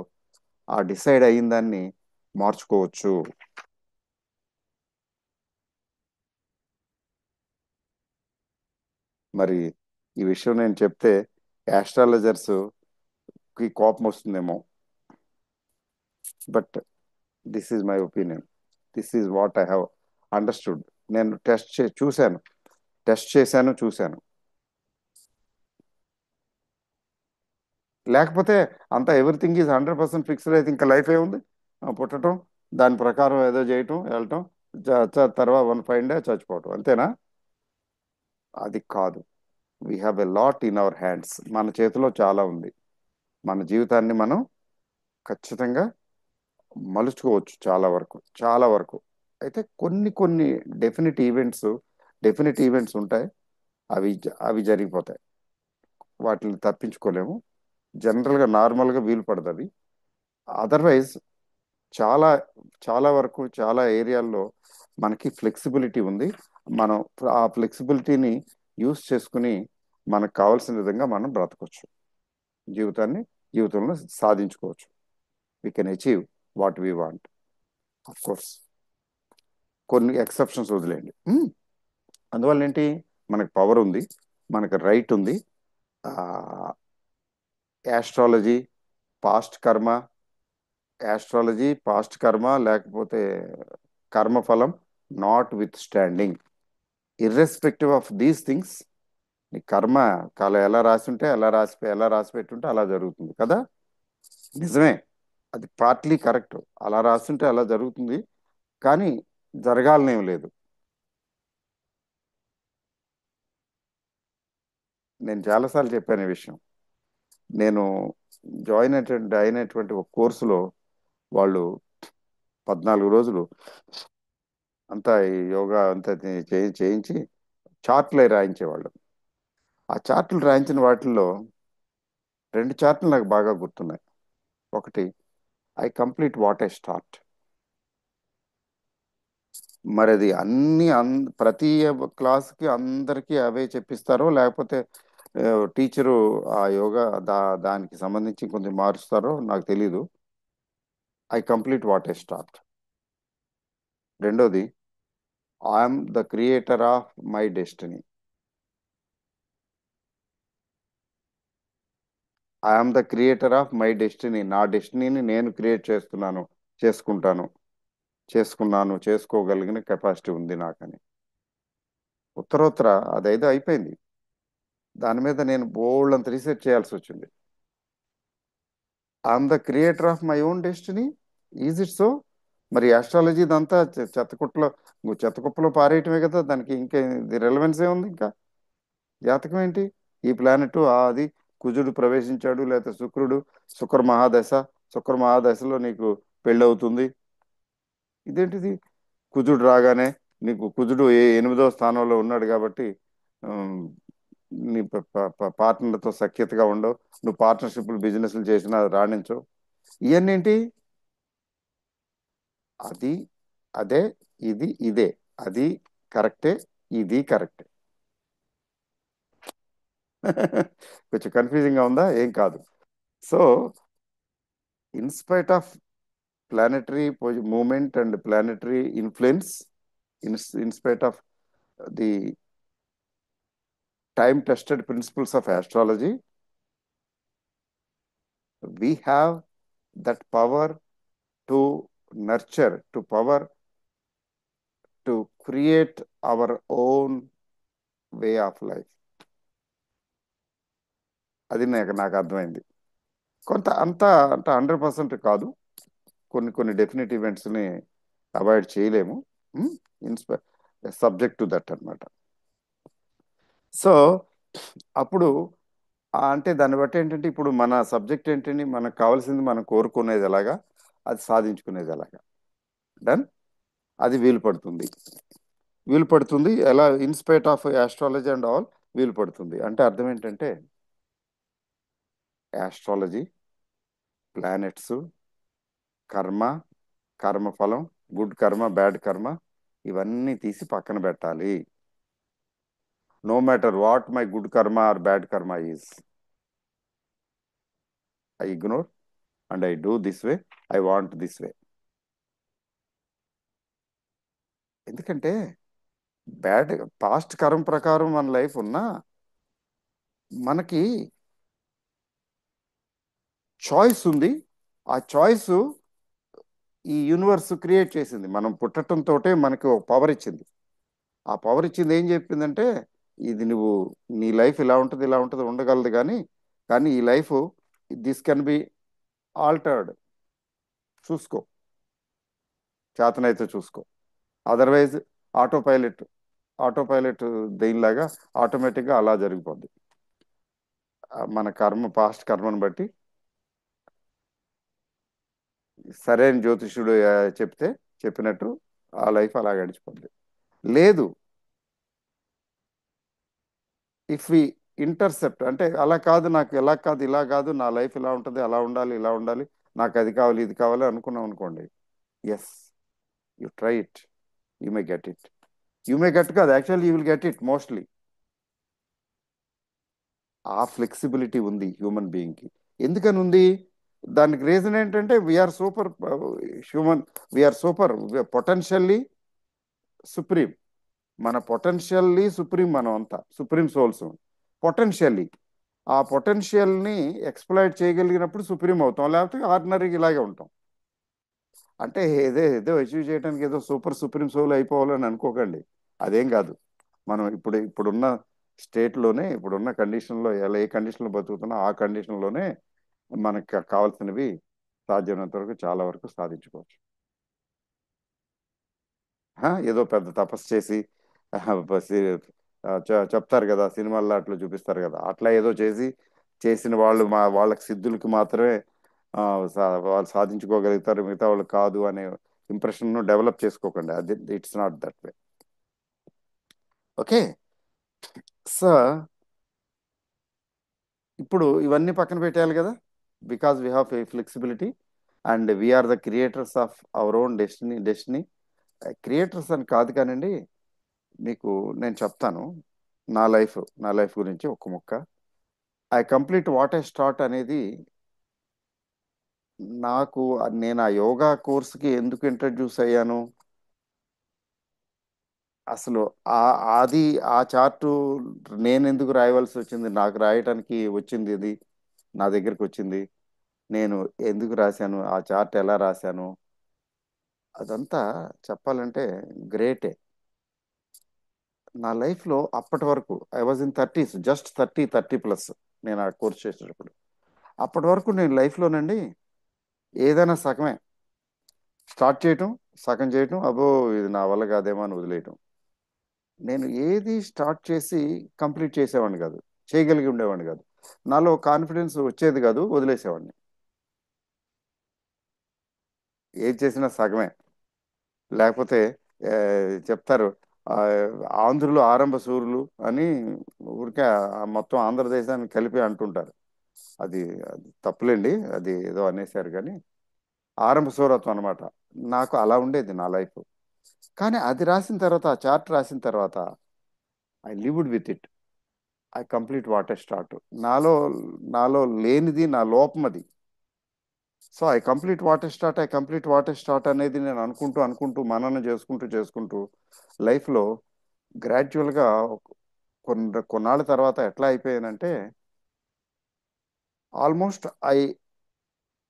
ఆ డిసైడ్ అయిన దాన్ని మార్చుకోవచ్చు. మరి ఈ విషయం నేను చెప్తే ఆస్ట్రాలజర్స్ కి కోపం వస్తుందేమో. But this is my opinion, this is what I have understood. నేను చూశాను, టెస్ట్ చేశాను, చూశాను. లేకపోతే అంతా ఎవ్రీథింగ్ ఈజ్ 100% ఫిక్స్డ్ అయితే ఇంకా లైఫ్ ఏముంది? పుట్టడం, దాని ప్రకారం ఏదో చేయటం, వెళ్ళటం, తర్వాత 1 ఫైన్ డే చచ్చిపోవటం, అంతేనా? అది కాదు. We have a lot in our hands. మన చేతిలో చాలా ఉంది. మన జీవితాన్ని మనం ఖచ్చితంగా మలుచుకోవచ్చు, చాలా వరకు, చాలా వరకు. అయితే కొన్ని కొన్ని డెఫినెట్ ఈవెంట్స్ డెఫినెట్ ఈవెంట్స్ ఉంటాయి. అవి జరిగిపోతాయి, వాటిని తప్పించుకోలేము. జనరల్గా నార్మల్గా వీలు పడదు అది. అదర్వైజ్ చాలా చాలా వరకు చాలా ఏరియాల్లో మనకి ఫ్లెక్సిబిలిటీ ఉంది. మనం ఆ ఫ్లెక్సిబిలిటీని యూస్ చేసుకుని మనకు కావాల్సిన విధంగా మనం బ్రతకొచ్చు, జీవితాన్ని జీవితంలో సాధించుకోవచ్చు. We can achieve what we want. Of course కొన్ని ఎక్సెప్షన్స్ వదిలేయండి. అందువల్ల ఏంటి, మనకు పవర్ ఉంది, మనకు రైట్ ఉంది. యాస్ట్రాలజీ, పాస్ట్ కర్మ, లేకపోతే కర్మఫలం, not with standing, irrespective of these things, నీ కర్మ కాల ఎలా రాసి ఉంటే ఎలా రాసి పెట్టుంటే అలా జరుగుతుంది కదా. నిజమే, అది పార్ట్లీ కరెక్ట్. అలా రాస్తుంటే అలా జరుగుతుంది, కానీ జరగాలనేం లేదు. నేను చాలాసార్లు చెప్పాను ఈ విషయం. నేను అయినటువంటి ఒక కోర్సులో వాళ్ళు 14 రోజులు అంతా ఈ యోగా అంతా చేయించి చార్ట్లే రాయించేవాళ్ళు. ఆ చార్టులు రాయించిన వాటిల్లో 2 చార్టులు నాకు బాగా గుర్తున్నాయి. ఒకటి, I complete what I start. మరి అది ప్రతి క్లాస్కి అందరికీ అవే చెప్పిస్తారో, లేకపోతే టీచరు ఆ యోగా దానికి సంబంధించి కొంచెం మారుస్తారో నాకు తెలీదు. I complete what I start. రెండోది, I'm the creator of my destiny. I'm the creator of my destiny. నా డెస్టినీని నేను క్రియేట్ చేసుకుంటాను, చేసుకోగలిగిన కెపాసిటీ ఉంది నాకని. ఉత్తరోత్తర అదైతే అయిపోయింది. దాని మీద నేను బోల్డ్ అంత రీసెర్చ్ చేయాల్సి వచ్చింది. I'm the creator of my own destiny. Is it so? మరి ఆస్ట్రాలజీ ఇదంతా చెత్తకుప్పలో, చెత్తకుప్పలో పారేయటమే కదా, దానికి ఇంకా రిలవెన్స్ ఏముంది ఇంకా? జాతకం ఏంటి? ఈ ప్లానెట్ అది కుజుడు ప్రవేశించాడు, లేకపోతే శుక్రుడు, శుక్ర మహాదశ, శుక్ర మహాదశలో నీకు పెళ్ళవుతుంది. ఇదేంటిది? కుజుడు రాగానే నీకు కుజుడు 8వ స్థానంలో ఉన్నాడు కాబట్టి ఉమ్, నీ పార్ట్నర్తో సఖ్యతగా ఉండవు, నువ్వు పార్ట్నర్షిప్లు బిజినెస్లు చేసినా అది రాణించవు. ఇవన్నీ ఏంటి? అది అదే, ఇది ఇదే, అది కరెక్టే, ఇది కరెక్టే. కొంచెం కన్ఫ్యూజింగ్ గా ఉందా? ఏం కాదు. So in spite of planetary movement and planetary influence, in spite of the time tested principles of astrology, we have that power to nurture, to power to create our own way of life. అది నాకు అర్థమైంది. కొంత అంతా అంటే 100% కాదు, కొన్ని కొన్ని definite ఈవెంట్స్ని avoid చేయలేము. ఇన్స్పై సబ్జెక్ట్ టు దట్ అన్నమాట. సో అప్పుడు అంటే దాన్ని బట్టి ఏంటంటే ఇప్పుడు మన సబ్జెక్ట్ ఏంటంటే మనకు కావాల్సింది మనం కోరుకునేది ఎలాగా, అది సాధించుకునేది ఎలాగా. డన్. అది వీలు పడుతుంది. వీలు పడుతుంది ఎలా? In spite of astrology and all వీలు పడుతుంది. అంటే అర్థం ఏంటంటే ఆస్ట్రాలజీ, ప్లానెట్స్, కర్మ, కర్మఫలం, గుడ్ కర్మ, బ్యాడ్ కర్మ, ఇవన్నీ తీసి పక్కన పెట్టాలి. No matter what my good karma or bad karma is, I ignore and I do this way, I want this way. ఎందుకంటే బ్యాడ్ పాస్ట్ కర్మ ప్రకారం మన లైఫ్ ఉన్నా మనకి చాయిస్ ఉంది. ఆ చాయిస్ ఈ యూనివర్స్ క్రియేట్ చేసింది. మనం పుట్టడంతో మనకి ఒక పవర్ ఇచ్చింది. ఆ పవర్ ఇచ్చింది ఏం చెప్పిందంటే ఇది నువ్వు, నీ లైఫ్ ఇలా ఉంటుంది ఇలా ఉంటుంది ఉండగలదు, కానీ కానీ ఈ life this can be altered. చూసుకో, చేతనైతే చూసుకో. Otherwise autopilot, autopilot దేనిలాగా ఆటోమేటిక్గా అలా జరిగిపోద్ది. మన కర్మ, పాస్ట్ కర్మను బట్టి సరైన జ్యోతిష్యుడు చెప్తే చెప్పినట్టు ఆ లైఫ్ అలా గడిచిపోద్ది. లేదు, ఇఫ్ వి ఇంటర్సెప్ట్ అంటే అలా కాదు, నాకు ఎలా కాదు ఇలా కాదు, నా లైఫ్ ఇలా ఉంటుంది, అలా ఉండాలి ఇలా ఉండాలి, నాకు అది కావాలి ఇది కావాలి అనుకున్నాం అనుకోండి, yes, you try it, you may get it. You may get కాదు, actually you will get it mostly. ఆ ఫ్లెక్సిబిలిటీ ఉంది హ్యూమన్ బీయింగ్కి. ఎందుకని ఉంది? దానికి రీజన్ ఏంటంటే we are superhuman, we are super potentially supreme. మన పొటెన్షియల్లీ సుప్రీం, మనం అంతా సుప్రీం సోల్స్ పొటెన్షియల్లీ. ఆ పొటెన్షియల్ని ఎక్స్ప్లాయిట్ చేయగలిగినప్పుడు సుప్రీం అవుతాం, లేకపోతే ఆర్డినరీగా ఇలాగే ఉంటాం. అంటే ఏదో ఏదో అచీవ్ చేయడానికి ఏదో సూపర్ సుప్రీం సోల్ అయిపోవాలని అనుకోకండి. అదేం కాదు. మనం ఇప్పుడున్న స్టేట్లోనే, ఇప్పుడున్న కండిషన్లో ఎలా ఏ కండిషన్లో బతుకుతున్నా ఆ కండిషన్లోనే మనకు కావాల్సినవి సాధ్యమైనంత వరకు చాలా వరకు సాధించుకోవచ్చు. ఏదో పెద్ద తపస్సు చేసి చెప్తారు కదా సినిమాల్లో, అట్లా చూపిస్తారు కదా, అట్లా ఏదో చేసి చేసిన వాళ్ళు వాళ్ళకి సిద్ధులకి మాత్రమే వాళ్ళు సాధించుకోగలుగుతారు, మిగతా వాళ్ళు కాదు అనే ఇంప్రెషన్ డెవలప్ చేసుకోకండి. అది it's not that way. Okay. So ఇప్పుడు ఇవన్నీ పక్కన పెట్టేయాలి కదా, because we have flexibility and we're the creators of our own destiny. Creators అని కాదు కానండి, మీకు నేను చెప్తాను నా లైఫ్, నా లైఫ్ గురించి ఒక ముక్క. I complete what I start అనేది నాకు, నేను ఆ యోగా కోర్స్కి ఎందుకు ఇంట్రడ్యూస్ అయ్యాను అసలు, ఆ అది ఆ చార్టు నేను ఎందుకు రాయవలసి వచ్చింది, నాకు రాయటానికి వచ్చింది ఇది, నా దగ్గరికి వచ్చింది, నేను ఎందుకు రాశాను, ఆ చార్ట్ ఎలా రాశాను, అదంతా చెప్పాలంటే గ్రేటే. నా లైఫ్లో అప్పటి వరకు I was in 30s, just 30 plus నేను ఆ కోర్స్ చేసేటప్పుడు. అప్పటి వరకు నేను లైఫ్లోనండి ఏదైనా సగమే. స్టార్ట్ చేయటం, సగం చేయటం, అబ్బో ఇది నా వల్ల కాదేమో అని వదిలేయటం. నేను ఏది స్టార్ట్ చేసి కంప్లీట్ చేసేవాడిని కాదు, చేయగలిగి ఉండేవాడిని కాదు. నాలో కాన్ఫిడెన్స్ వచ్చేది కాదు, వదిలేసేవాడిని. ఏది చేసినా సగమే. లేకపోతే ఆ, చెప్తారు, ఆ, ఆంధ్రులు ఆరంభ శూరులు అని, ఊరికే మొత్తం ఆంధ్రదేశాన్ని కలిపి అంటుంటారు. అది అది తప్పులేండి, అది ఏదో అనేసారు కానీ ఆరంభ శూరత్వం అనమాట. నాకు అలా ఉండేది నా లైఫ్. కానీ అది రాసిన తర్వాత, ఆ చార్ట్ రాసిన తర్వాత, I lived with it. I complete what I start. నాలో నాలో లేనిది నా లోపం అది. So I complete what I start, I complete what I start అనేది నేను అనుకుంటూ అనుకుంటూ మననం చేసుకుంటూ చేసుకుంటూ లైఫ్లో గ్రాడ్యువల్గా కొన్నాళ్ళ తర్వాత ఎట్లా అయిపోయానంటే, almost I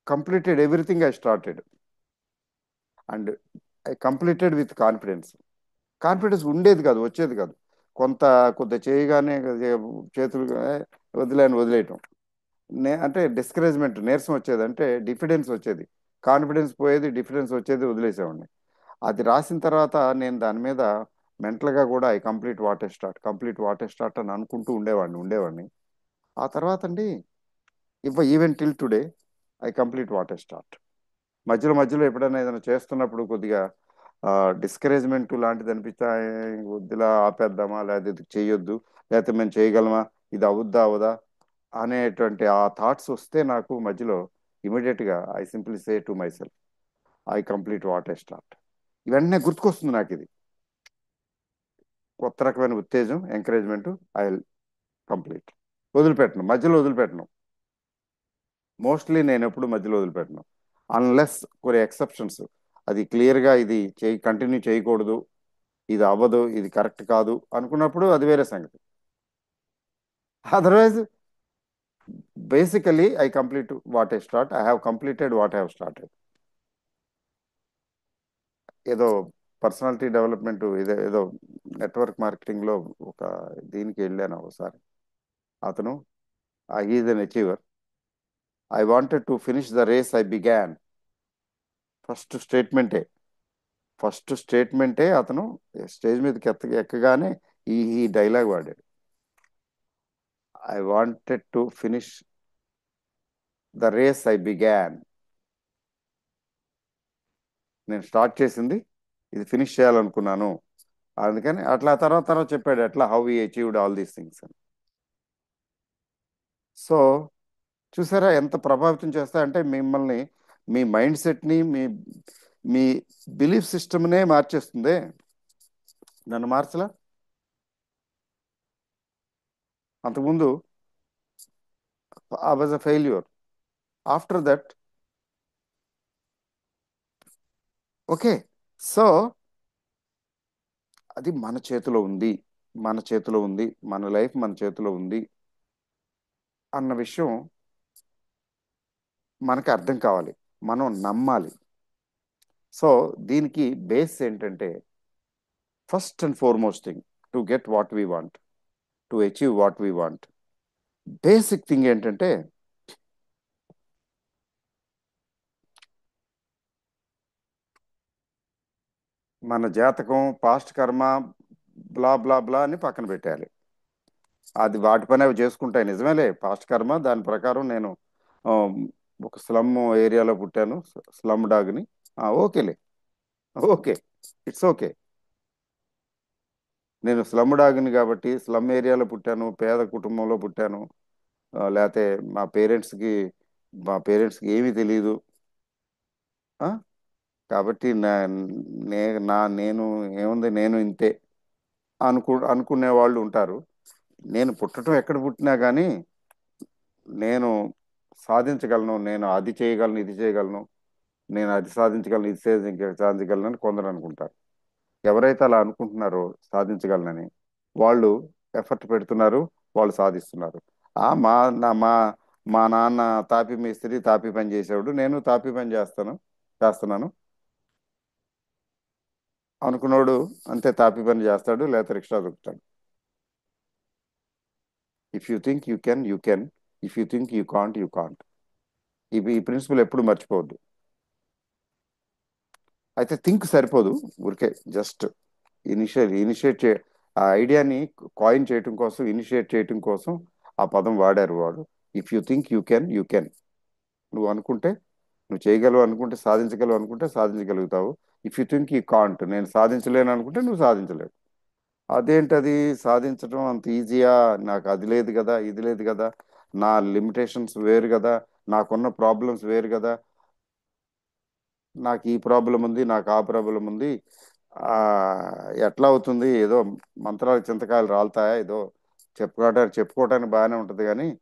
completed everything I started. And I completed with confidence. Confidence ఉండేది కాదు, వచ్చేది కాదు. కొంత కొద్ది చేయగానే చేతులు వదిలేని వదిలేయటం. అంటే డిస్కరేజ్మెంట్, నీరసం వచ్చేది, అంటే డిఫిడెన్స్ వచ్చేది. కాన్ఫిడెన్స్ పోయేది, డిఫిడెన్స్ వచ్చేది, వదిలేసేవాడిని. అది రాసిన తర్వాత నేను దాని మీద మెంటల్గా కూడా I complete what a start, complete what a start అని అనుకుంటూ ఉండేవాడిని. ఆ తర్వాత అండి, even till today I complete what a start. మధ్యలో మధ్యలో ఎప్పుడైనా ఏదైనా చేస్తున్నప్పుడు కొద్దిగా డిస్కరేజ్మెంట్ లాంటిది అనిపిస్తా, వద్దులా ఆపేద్దామా, లేదా ఇది చేయొద్దు, లేకపోతే మేము చేయగలమా, ఇది అవుద్దా అవదా అనేటువంటి ఆ థాట్స్ వస్తే నాకు మధ్యలో, ఇమీడియట్గా I simply say to my self, I complete what I start. ఇవన్నీ గుర్తుకొస్తుంది నాకు ఇది. కొత్త రకమైన ఉత్తేజం, ఎంకరేజ్మెంట్. I complete. వదిలిపెట్టను, మధ్యలో వదిలిపెట్టను. మోస్ట్లీ నేను ఎప్పుడు మధ్యలో వదిలిపెట్టను. అన్లెస్ కొన్ని ఎక్సెప్షన్స్, అది క్లియర్గా ఇది కంటిన్యూ చేయకూడదు, ఇది అవ్వదు, ఇది కరెక్ట్ కాదు అనుకున్నప్పుడు అది వేరే సంగతి. Otherwise basically I complete what I start, I have completed what I have started. ఏదో పర్సనాలిటీ డెవలప్మెంట్, ఇదే ఏదో నెట్వర్క్ మార్కెటింగ్లో ఒక దీనికి వెళ్ళాను ఒకసారి. అతను is an achiever. I wanted to finish the race I began. First స్టేట్మెంటే ఫస్ట్ స్టేట్మెంటే అతను స్టేజ్ మీదకి ఎక్కగానే ఈ డైలాగ్ వాడాడు. I wanted to finish the race I began. నేను స్టార్ట్ చేసింది, ఇది ఫినిష్ చేయాలనుకున్నాను. అందుకని అట్లా తర్వాత తర్వాత చెప్పాడు ఎట్లా, హౌ ఈ అచీవ్డ్ ఆల్ దీస్ థింగ్స్ అని. సో చూసారా ఎంత ప్రభావితం చేస్తాయంటే మిమ్మల్ని, మీ మైండ్ సెట్ని, మీ బిలీఫ్ సిస్టమ్నే మార్చేస్తుంది. నన్ను మార్చలా. అంతకుముందు I was a failure. After that okay. So అది మన చేతిలో ఉంది, మన చేతిలో ఉంది, మన లైఫ్ మన చేతిలో ఉంది అన్న విషయం మనకి అర్థం కావాలి, మనం నమ్మాలి. సో దీనికి బేస్ ఏంటంటే, first and foremost thing, to get what we want, to achieve what we want, basic thing ఏంటంటే మన జాతకం, పాస్ట్ కర్మ, బ్లా బ్లా బ్లా అని పక్కన పెట్టాలి. అది వాటి పని అవి చేసుకుంటాయి, నిజమేలే. పాస్ట్ కర్మ దాని ప్రకారం నేను ఆ, ఒక స్లమ్ ఏరియాలో పుట్టాను, స్లమ్ డాగ్ని. ఓకేలే, ఓకే, ఇట్స్ ఓకే. నేను స్లమ్ డాగ్ని కాబట్టి స్లమ్ ఏరియాలో పుట్టాను, పేద కుటుంబంలో పుట్టాను. లేకపోతే మా పేరెంట్స్కి మా పేరెంట్స్కి ఏమీ తెలియదు. ఆ, కాబట్టి నే నేను ఏముంది, నేను ఇంతే అనుకునే వాళ్ళు ఉంటారు. నేను పుట్టడం ఎక్కడ పుట్టినా కానీ నేను సాధించగలను, నేను అది చేయగలను, ఇది చేయగలను, నేను అది సాధించగలను, ఇది సాధించగలను అని కొందరు అనుకుంటారు. ఎవరైతే అలా అనుకుంటున్నారో సాధించగలనని, వాళ్ళు ఎఫర్ట్ పెడుతున్నారు, వాళ్ళు సాధిస్తున్నారు. ఆ మా నా మా మా నాన్న తాపి మేస్త్రి, తాపి పని చేసేవాడు, నేను తాపి పని చేస్తున్నాను అనుకున్నాడు. అంతే, తాపి పని చేస్తాడు, లేకపోతే రిక్షా దొక్కుతాడు. If you think you can, you can. If you think you can't, you can't. ఈ ప్రిన్సిపల్ ఎప్పుడు మర్చిపోవద్దు. అయితే థింక్ సరిపోదు. ఊరికే జస్ట్ ఇనిషియేట్ ఆ ఐడియాని కాయిన్ చేయటం కోసం, ఇనిషియేట్ చేయటం కోసం ఆ పదం వాడారు వాడు. If you think you can. నువ్వు అనుకుంటే, నువ్వు చేయగలవు అనుకుంటే, సాధించగలవు అనుకుంటే సాధించగలుగుతావు. If you think you can't, నేను సాధించలేను అనుకుంటే నువ్వు సాధించలేవు. అదేంటది సాధించడం అంత ఈజీయా? నాకు అది లేదు కదా, ఇది లేదు కదా, నా లిమిటేషన్స్ వేరు కదా, నాకున్న ప్రాబ్లమ్స్ వేరు కదా, నాకు ఈ ప్రాబ్లం ఉంది, నాకు ఆ ప్రాబ్లం ఉంది. ఆ, ఎట్లా అవుతుంది? ఏదో మంత్రాలకు చింతకాయలు రాలుతాయా? ఏదో చెప్పుకోవటానికి బాగానే ఉంటుంది కానీ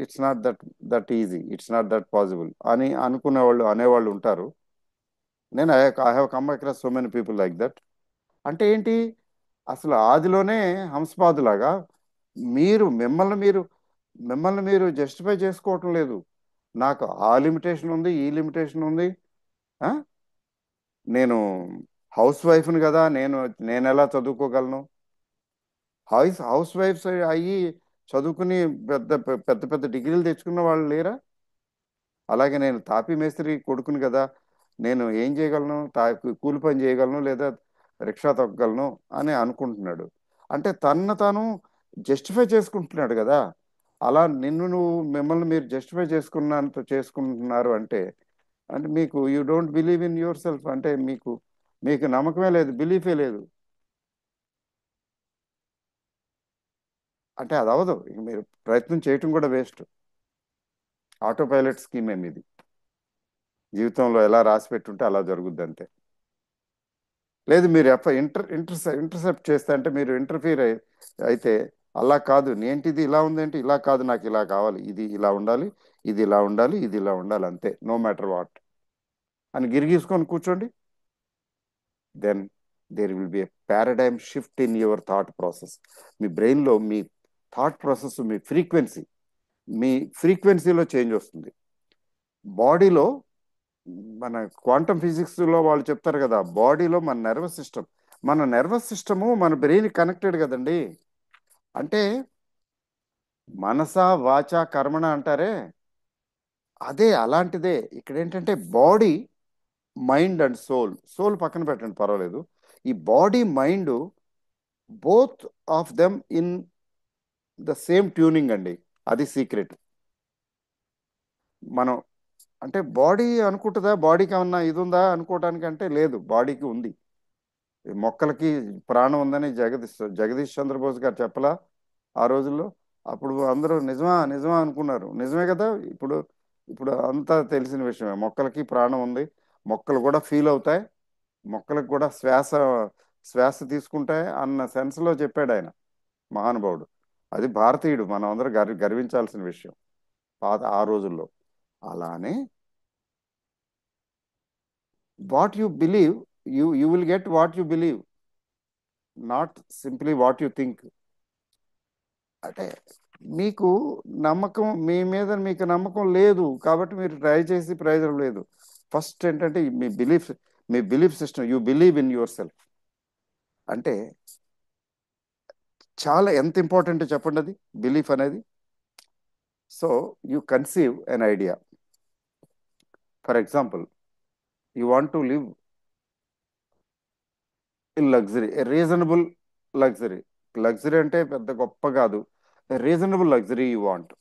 it's not that easy, it's not that possible అని అనుకునే వాళ్ళు, అనేవాళ్ళు ఉంటారు. నేను I have come across so many people like that. అంటే ఏంటి? అసలు ఆదిలోనే హంసపాదులాగా మీరు మిమ్మల్ని మీరు జస్టిఫై చేసుకోవటం లేదు. నాకు ఆ లిమిటేషన్ ఉంది, ఈ లిమిటేషన్ ఉంది. ఆ? నేను హౌస్ వైఫ్ని కదా, నేను ఎలా చదువుకోగలను? హౌస్ వైఫ్స్ అయ్యి చదువుకుని పెద్ద పెద్ద పెద్ద డిగ్రీలు తెచ్చుకున్న వాళ్ళు లేరా? అలాగే నేను తాపీ మేస్త్రి కొడుకుని కదా, నేను ఏం చేయగలను? కూలి పని చేయగలను, లేదా రిక్షా తొక్కగలను అని అనుకుంటున్నాడు. అంటే తన్ను తాను జస్టిఫై చేసుకుంటున్నాడు కదా. అలా మిమ్మల్ని మీరు జస్టిఫై చేసుకుంటున్నారు అంటే, అంటే మీకు you don't believe in your self. అంటే మీకు మీకు నమ్మకమే లేదు, బిలీఫే లేదు. అంటే అది అవదు. ఇక మీరు ప్రయత్నం చేయటం కూడా వేస్ట్. ఆటో పైలట్ స్కీమ్ ఏమి ఇది? జీవితంలో ఎలా రాసి పెట్టుంటే అలా జరుగుద్ది అంతే. లేదు, మీరు ఇంటర్సెప్ట్ చేస్తే, అంటే మీరు అయితే అలా కాదు, ఏంటిది ఇలా ఉందేంటి, ఇలా కాదు, నాకు ఇలా కావాలి, ఇది ఇలా ఉండాలి, ఇది ఇలా ఉండాలి, ఇది ఇలా ఉండాలి, అంతే, నో మ్యాటర్ వాట్ అని గిరిగీసుకొని కూర్చోండి. Then there will be a paradigm shift in your thought process. మీ బ్రెయిన్లో మీ థాట్ ప్రాసెస్, మీ ఫ్రీక్వెన్సీలో చేంజ్ వస్తుంది. బాడీలో, మన క్వాంటమ్ ఫిజిక్స్ లో వాళ్ళు చెప్తారు కదా, బాడీలో మన నర్వస్ సిస్టము మన బ్రెయిన్ కనెక్టెడ్ కదండి. అంటే మనస వాచ కర్మణ అంటారే, అదే అలాంటిదే. ఇక్కడ ఏంటంటే బాడీ, మైండ్ అండ్ సోల్ పక్కన పెట్టండి పర్వాలేదు. ఈ body mind, both of them in the same tuning అండి. అది సీక్రెట్. మనం, అంటే బాడీ అనుకుంటుందా, బాడీకి ఏమన్నా ఇది ఉందా అనుకోవటానికి, అంటే లేదు, బాడీకి ఉంది. ఈ మొక్కలకి ప్రాణం ఉందని జగదీష్ చంద్రబోస్ గారు చెప్పలా ఆ రోజుల్లో? అప్పుడు అందరూ నిజమా నిజమా అనుకున్నారు. నిజమే కదా. ఇప్పుడు ఇప్పుడు అంతా తెలిసిన విషయమే, మొక్కలకి ప్రాణం ఉంది, మొక్కలు కూడా ఫీల్ అవుతాయి, మొక్కలకు కూడా శ్వాస తీసుకుంటాయి అన్న సెన్స్లో చెప్పాడు ఆయన, మహానుభావుడు. అది భారతీయుడు, మనం అందరం గర్వించాల్సిన విషయం ఆ రోజుల్లో. అలానే what you believe, you will get what you believe, not simply what you think. అంటే మీకు మీ మీద మీకు నమ్మకం లేదు కాబట్టి మీరు ట్రై చేసి ప్రయోజనం లేదు. ఫస్ట్ ఏంటంటే మీ belief system, you believe in your self. అంటే చాలా ఎంత ఇంపార్టెంట్ చెప్పండి అది, బిలీఫ్ అనేది. So you conceive an idea. For example, you want to live in luxury, reasonable luxury. Luxury అంటే పెద్ద గొప్ప కాదు, reasonable luxury you want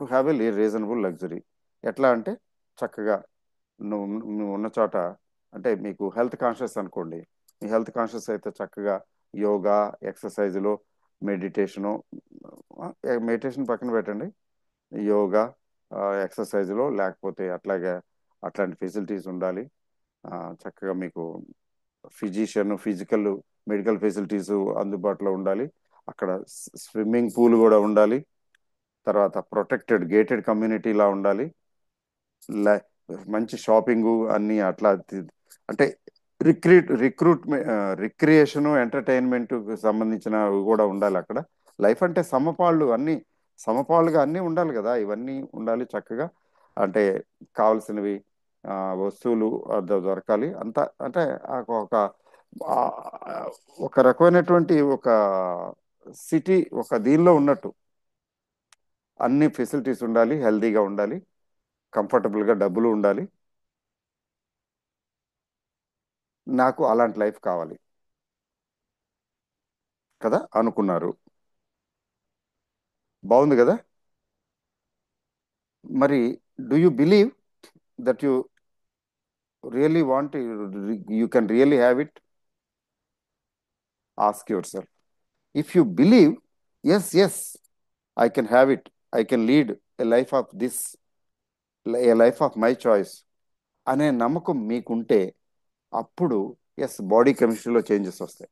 to have a reasonable luxury. ఎట్లా అంటే, చక్కగా నువ్వు నువ్వు ఉన్న చోట, అంటే మీకు హెల్త్ కాన్షియస్ అనుకోండి, మీ హెల్త్ కాన్షియస్ అయితే చక్కగా యోగా, ఎక్సర్సైజులు, మెడిటేషను, మెడిటేషన్ పక్కన పెట్టండి, యోగా, ఎక్సర్సైజులు, లేకపోతే అట్లాంటి ఫెసిలిటీస్ ఉండాలి. ఆ, చక్కగా మీకు మెడికల్ ఫెసిలిటీస్ అందుబాటులో ఉండాలి. అక్కడ స్విమ్మింగ్ పూల్ కూడా ఉండాలి. తర్వాత ప్రొటెక్టెడ్ గేటెడ్ కమ్యూనిటీలా ఉండాలి. లై- మంచి షాపింగ్ అన్ని అట్లా అంటే రిక్రూట్ రిక్రియేషన్, ఎంటర్టైన్మెంట్ సంబంధించినవి కూడా ఉండాలి అక్కడ. లైఫ్ అంటే సమపాళ్ళుగా అన్నీ ఉండాలి కదా, ఇవన్నీ ఉండాలి చక్కగా. అంటే కావలసినవి, ఆ, వస్తువులు దొరకాలి అంతా. అంటే ఒక ఆ, ఒక రకమైనటువంటి ఒక సిటీ, ఒక దీనిలో ఉన్నట్టు అన్ని ఫెసిలిటీస్ ఉండాలి, హెల్దీగా ఉండాలి, కంఫర్టబుల్గా డబ్బులు ఉండాలి. నాకు అలాంటి లైఫ్ కావాలి కదా అనుకున్నారు. బాగుంది కదా. మరి do you believe that you really want, you can really have it? Ask yourself. If you believe, yes yes, I can have it, I can lead a life of this, a life of my choice అనే నమ్మకం మీకుంటే, అప్పుడు ఎస్, body కెమిస్ట్రీలో changes వస్తాయి.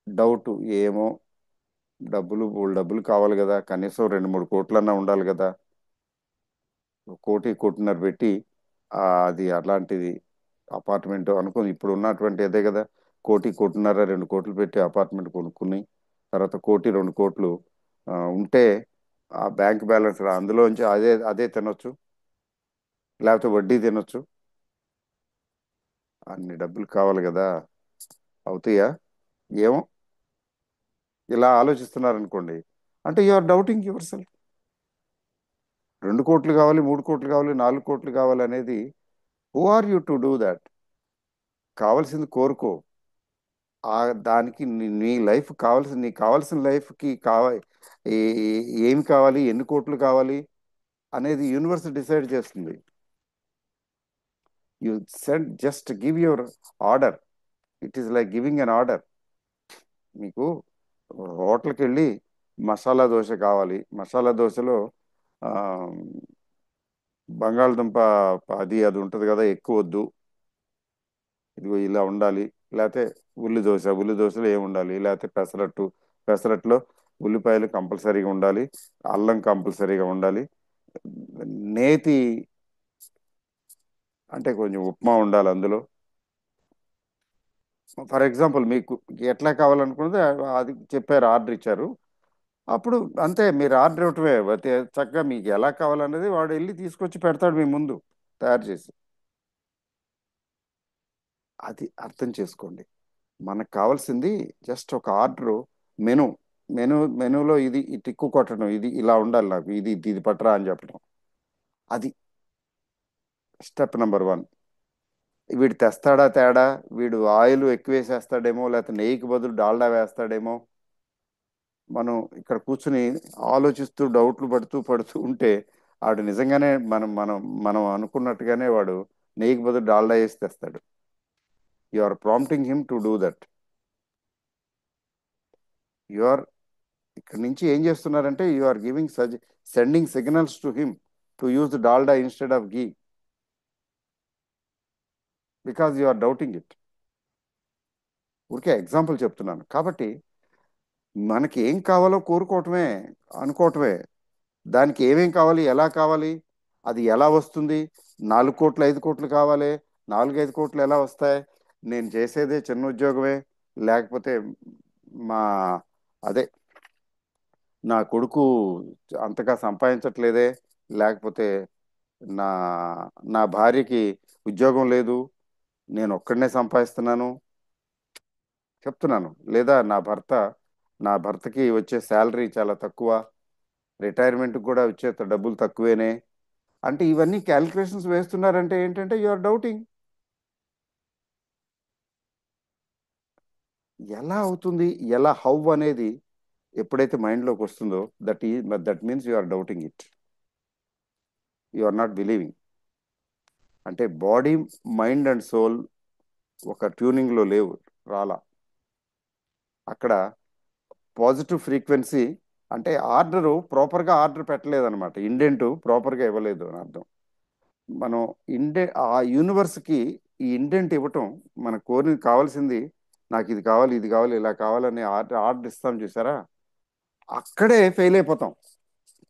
Doubt ఏమో, డబ్బులు కావాలి కదా, కనీసం 2-3 కోట్లన్నా ఉండాలి కదా. 1-1.5 కోట్లు పెట్టి అది అలాంటిది అపార్ట్మెంట్ అనుకుని, ఇప్పుడు ఉన్నటువంటి అదే కదా, 1-1.5 కోట్లు 2 కోట్లు పెట్టి అపార్ట్మెంట్ కొనుక్కుని, తర్వాత 1-2 కోట్లు ఉంటే ఆ బ్యాంక్ బ్యాలెన్స్ అందులోంచి అదే అదే తినొచ్చు, లేకపోతే వడ్డీ తినొచ్చు. అన్ని డబ్బులు కావాలి కదా, అవుతాయా? ఏమో, ఇలా ఆలోచిస్తున్నారనుకోండి, అంటే you are doubting yourself. 2 కోట్లు కావాలి, 3 కోట్లు కావాలి, 4 కోట్లు కావాలి అనేది, who are you to do that? కావాల్సింది కోరుకో. ఆ దానికి నీ లైఫ్ కావాల్సిన, నీకు కావాల్సిన లైఫ్కి ఏమి కావాలి, ఎన్ని కోట్లు కావాలి అనేది యూనివర్స్ డిసైడ్ చేస్తుంది. You send, just give your order. It is like giving an order. మీకు హోటల్కి వెళ్ళి మసాలా దోశ కావాలి, మసాలా దోశలో ఆ, బంగాళదుంప అది అది ఉంటుంది కదా, ఎక్కువ వద్దు, ఇదిగో ఇలా ఉండాలి. లేకపోతే ఉల్లి దోశలో ఏమి ఉండాలి, లేకపోతే పెసరట్లో ఉల్లిపాయలు కంపల్సరీగా ఉండాలి, అల్లం కంపల్సరీగా ఉండాలి, నేతి అంటే కొంచెం ఉప్మా ఉండాలి అందులో. ఫర్ ఎగ్జాంపుల్ మీకు ఎట్లా కావాలనుకున్నది అది చెప్పారు, ఆర్డర్ ఇచ్చారు. అప్పుడు అంతే, మీరు ఆర్డర్ ఇవ్వటమే, చక్కగా మీకు ఎలా కావాలన్నది వాడు వెళ్ళి తీసుకొచ్చి పెడతాడు మీ ముందు, తయారు చేసి. అది అర్థం చేసుకోండి. మనకు కావాల్సింది జస్ట్ ఒక ఆర్డరు, మెను. మెనూలో ఇది ఈ టిక్కు కొట్టడం, ఇది ఇలా ఉండాలి, నాకు ఇది ఇది ఇది పట్టరా అని చెప్పడం. అది స్టెప్ నెంబర్ 1. వీడు తెస్తాడా తేడా, వీడు ఆయిల్ ఎక్కువ వేసేస్తాడేమో, లేకపోతే నెయ్యికి బదులు డాల్డా వేస్తాడేమో, మనం ఇక్కడ కూర్చుని ఆలోచిస్తూ డౌట్లు పడుతూ పడుతూ ఉంటే, ఆడు నిజంగానే మనం మనం అనుకున్నట్టుగానే వాడు నెయ్యికి బదులు డాల్డా వేసి తెస్తాడు. You are prompting him to do that. You are, ఇక్కడ నుంచి ఏం చేస్తున్నారంటే, you are giving sending signals to him to use Dalda instead of ghee, because you are doubting it. ఊరికే ఎగ్జాంపుల్ చెప్తున్నాను కాబట్టి, మనకి ఏం కావాలో కోరుకోవటమే, అనుకోవటమే. దానికి ఏమేం కావాలి, ఎలా కావాలి, అది ఎలా వస్తుంది. 4 కోట్లు 5 కోట్లు కావాలి, 4-5 కోట్లు ఎలా వస్తాయి? నేను చేసేదే చిన్న ఉద్యోగమే, లేకపోతే మా అదే నా కొడుకు అంతగా సంపాదించట్లేదే, లేకపోతే నా నా భార్యకి ఉద్యోగం లేదు, నేను ఒక్కడనే సంపాదిస్తున్నాను చెప్తున్నాను. లేదా నా భర్తకి వచ్చే శాలరీ చాలా తక్కువ, రిటైర్మెంట్ కూడా వచ్చే డబ్బులు తక్కువేనే. అంటే ఇవన్నీ క్యాలిక్యులేషన్స్ వేస్తున్నారంటే ఏంటంటే యు ఆర్ డౌటింగ్. ఎలా అవుతుంది, ఎలా హౌ అనేది ఎప్పుడైతే మైండ్లోకి వస్తుందో, that means you are doubting it, you are not believing. అంటే బాడీ, మైండ్ అండ్ సోల్ ఒక ట్యూనింగ్లో లేవు, రాలా. అక్కడ పాజిటివ్ ఫ్రీక్వెన్సీ, అంటే ప్రాపర్గా ఆర్డర్ పెట్టలేదన్నమాట, ఇండెంట్ ప్రాపర్గా ఇవ్వలేదు అని అర్థం. మనం ఆ యూనివర్స్కి ఈ ఇండెంట్ ఇవ్వటం, మన కోరి కావాల్సింది, నాకు ఇది కావాలి, ఇది కావాలి, ఇలా కావాలని ఆర్డర్ ఇస్తాం చూసారా, అక్కడే ఫెయిల్ అయిపోతాం.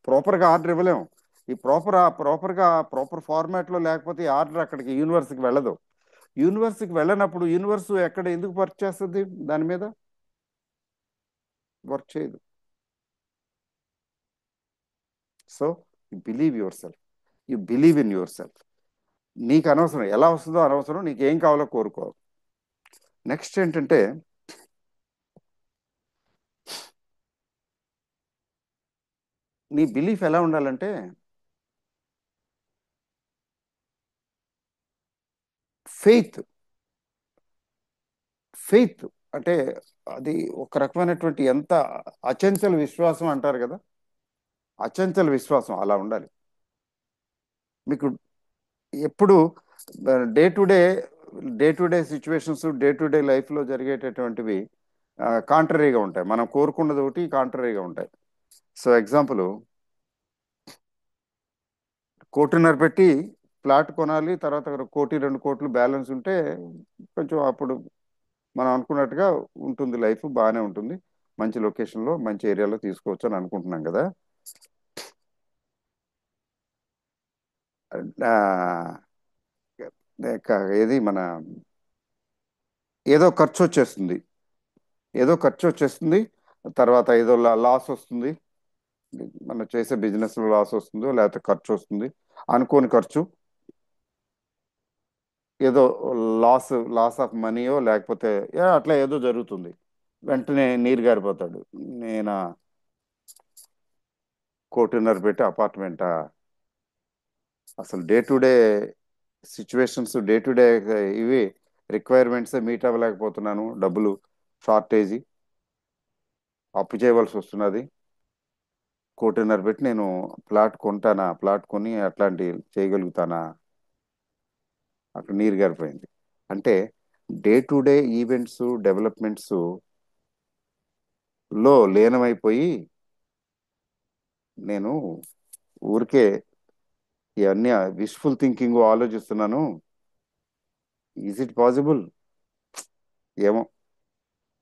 ప్రాపర్గా ఆర్డర్ ఇవ్వలేం. ఈ ప్రాపర్ ఫార్మాట్లో లేకపోతే ఈ ఆర్డర్ అక్కడికి యూనివర్స్కి వెళ్ళదు. యూనివర్స్కి వెళ్ళనప్పుడు యూనివర్స్ ఎక్కడ ఎందుకు వర్క్ చేస్తుంది, దాని మీద వర్క్ చేయదు. So you believe your self, you believe in your self. నీకు అనవసరం ఎలా వస్తుందో, అనవసరం, నీకు ఏం కావాలో కోరుకో. నెక్స్ట్ ఏంటంటే, నీ బిలీఫ్ ఎలా ఉండాలంటే, ఫెయిత్. ఫెయిత్ అంటే అది ఒక రకమైనటువంటి ఎంత అచంచల విశ్వాసం అంటారు కదా, అచంచల విశ్వాసం అలా ఉండాలి మీకు. ఎప్పుడు day to day, day to day situations, day to day లైఫ్లో జరిగేటటువంటివి కాంట్రరీగా ఉంటాయి. మనం కోరుకున్నది ఒకటి, కాంట్రరీగా ఉంటాయి. సో ఎగ్జాంపుల్, కోటిన్నర పెట్టి ఫ్లాట్ కొనాలి, తర్వాత కోటి 2 కోట్లు బ్యాలెన్స్ ఉంటే కొంచెం అప్పుడు మనం అనుకున్నట్టుగా ఉంటుంది, లైఫ్ బాగానే ఉంటుంది, మంచి లొకేషన్లో మంచి ఏరియాలో తీసుకోవచ్చు అని అనుకుంటున్నాం కదా. ఆ, ఏది మన ఏదో ఖర్చు వచ్చేస్తుంది, ఏదో ఖర్చు వచ్చేస్తుంది, తర్వాత ఏదో లాస్ వస్తుంది, మనం చేసే బిజినెస్ లో లాస్ వస్తుందో లేకపోతే ఖర్చు వస్తుంది, అనుకోని ఖర్చు, ఏదో లాస్, లాస్ ఆఫ్ మనీయో లేకపోతే అట్లా ఏదో జరుగుతుంది. వెంటనే నీరు గారిపోతాడు. నేను కోటిన్నర పెట్టి అపార్ట్మెంటా, అసలు day to day situations, day to day ఇవి రిక్వైర్మెంట్స్ మీట్ అవ్వలేకపోతున్నాను, డబ్బులు షార్టేజీ, అప్పు చేయవలసి వస్తున్నది, కోటిన్నర పెట్టి నేను ప్లాట్ కొంటానా, ప్లాట్ కొని అట్లాంటి చేయగలుగుతానా, అక్కడ నీరు గారిపోయింది. అంటే day to day events, developments లో లీనమైపోయి నేను ఊరికే ఇవన్నీ విష్ఫుల్ థింకింగ్ ఆలోచిస్తున్నాను. Is it possible? ఏమో,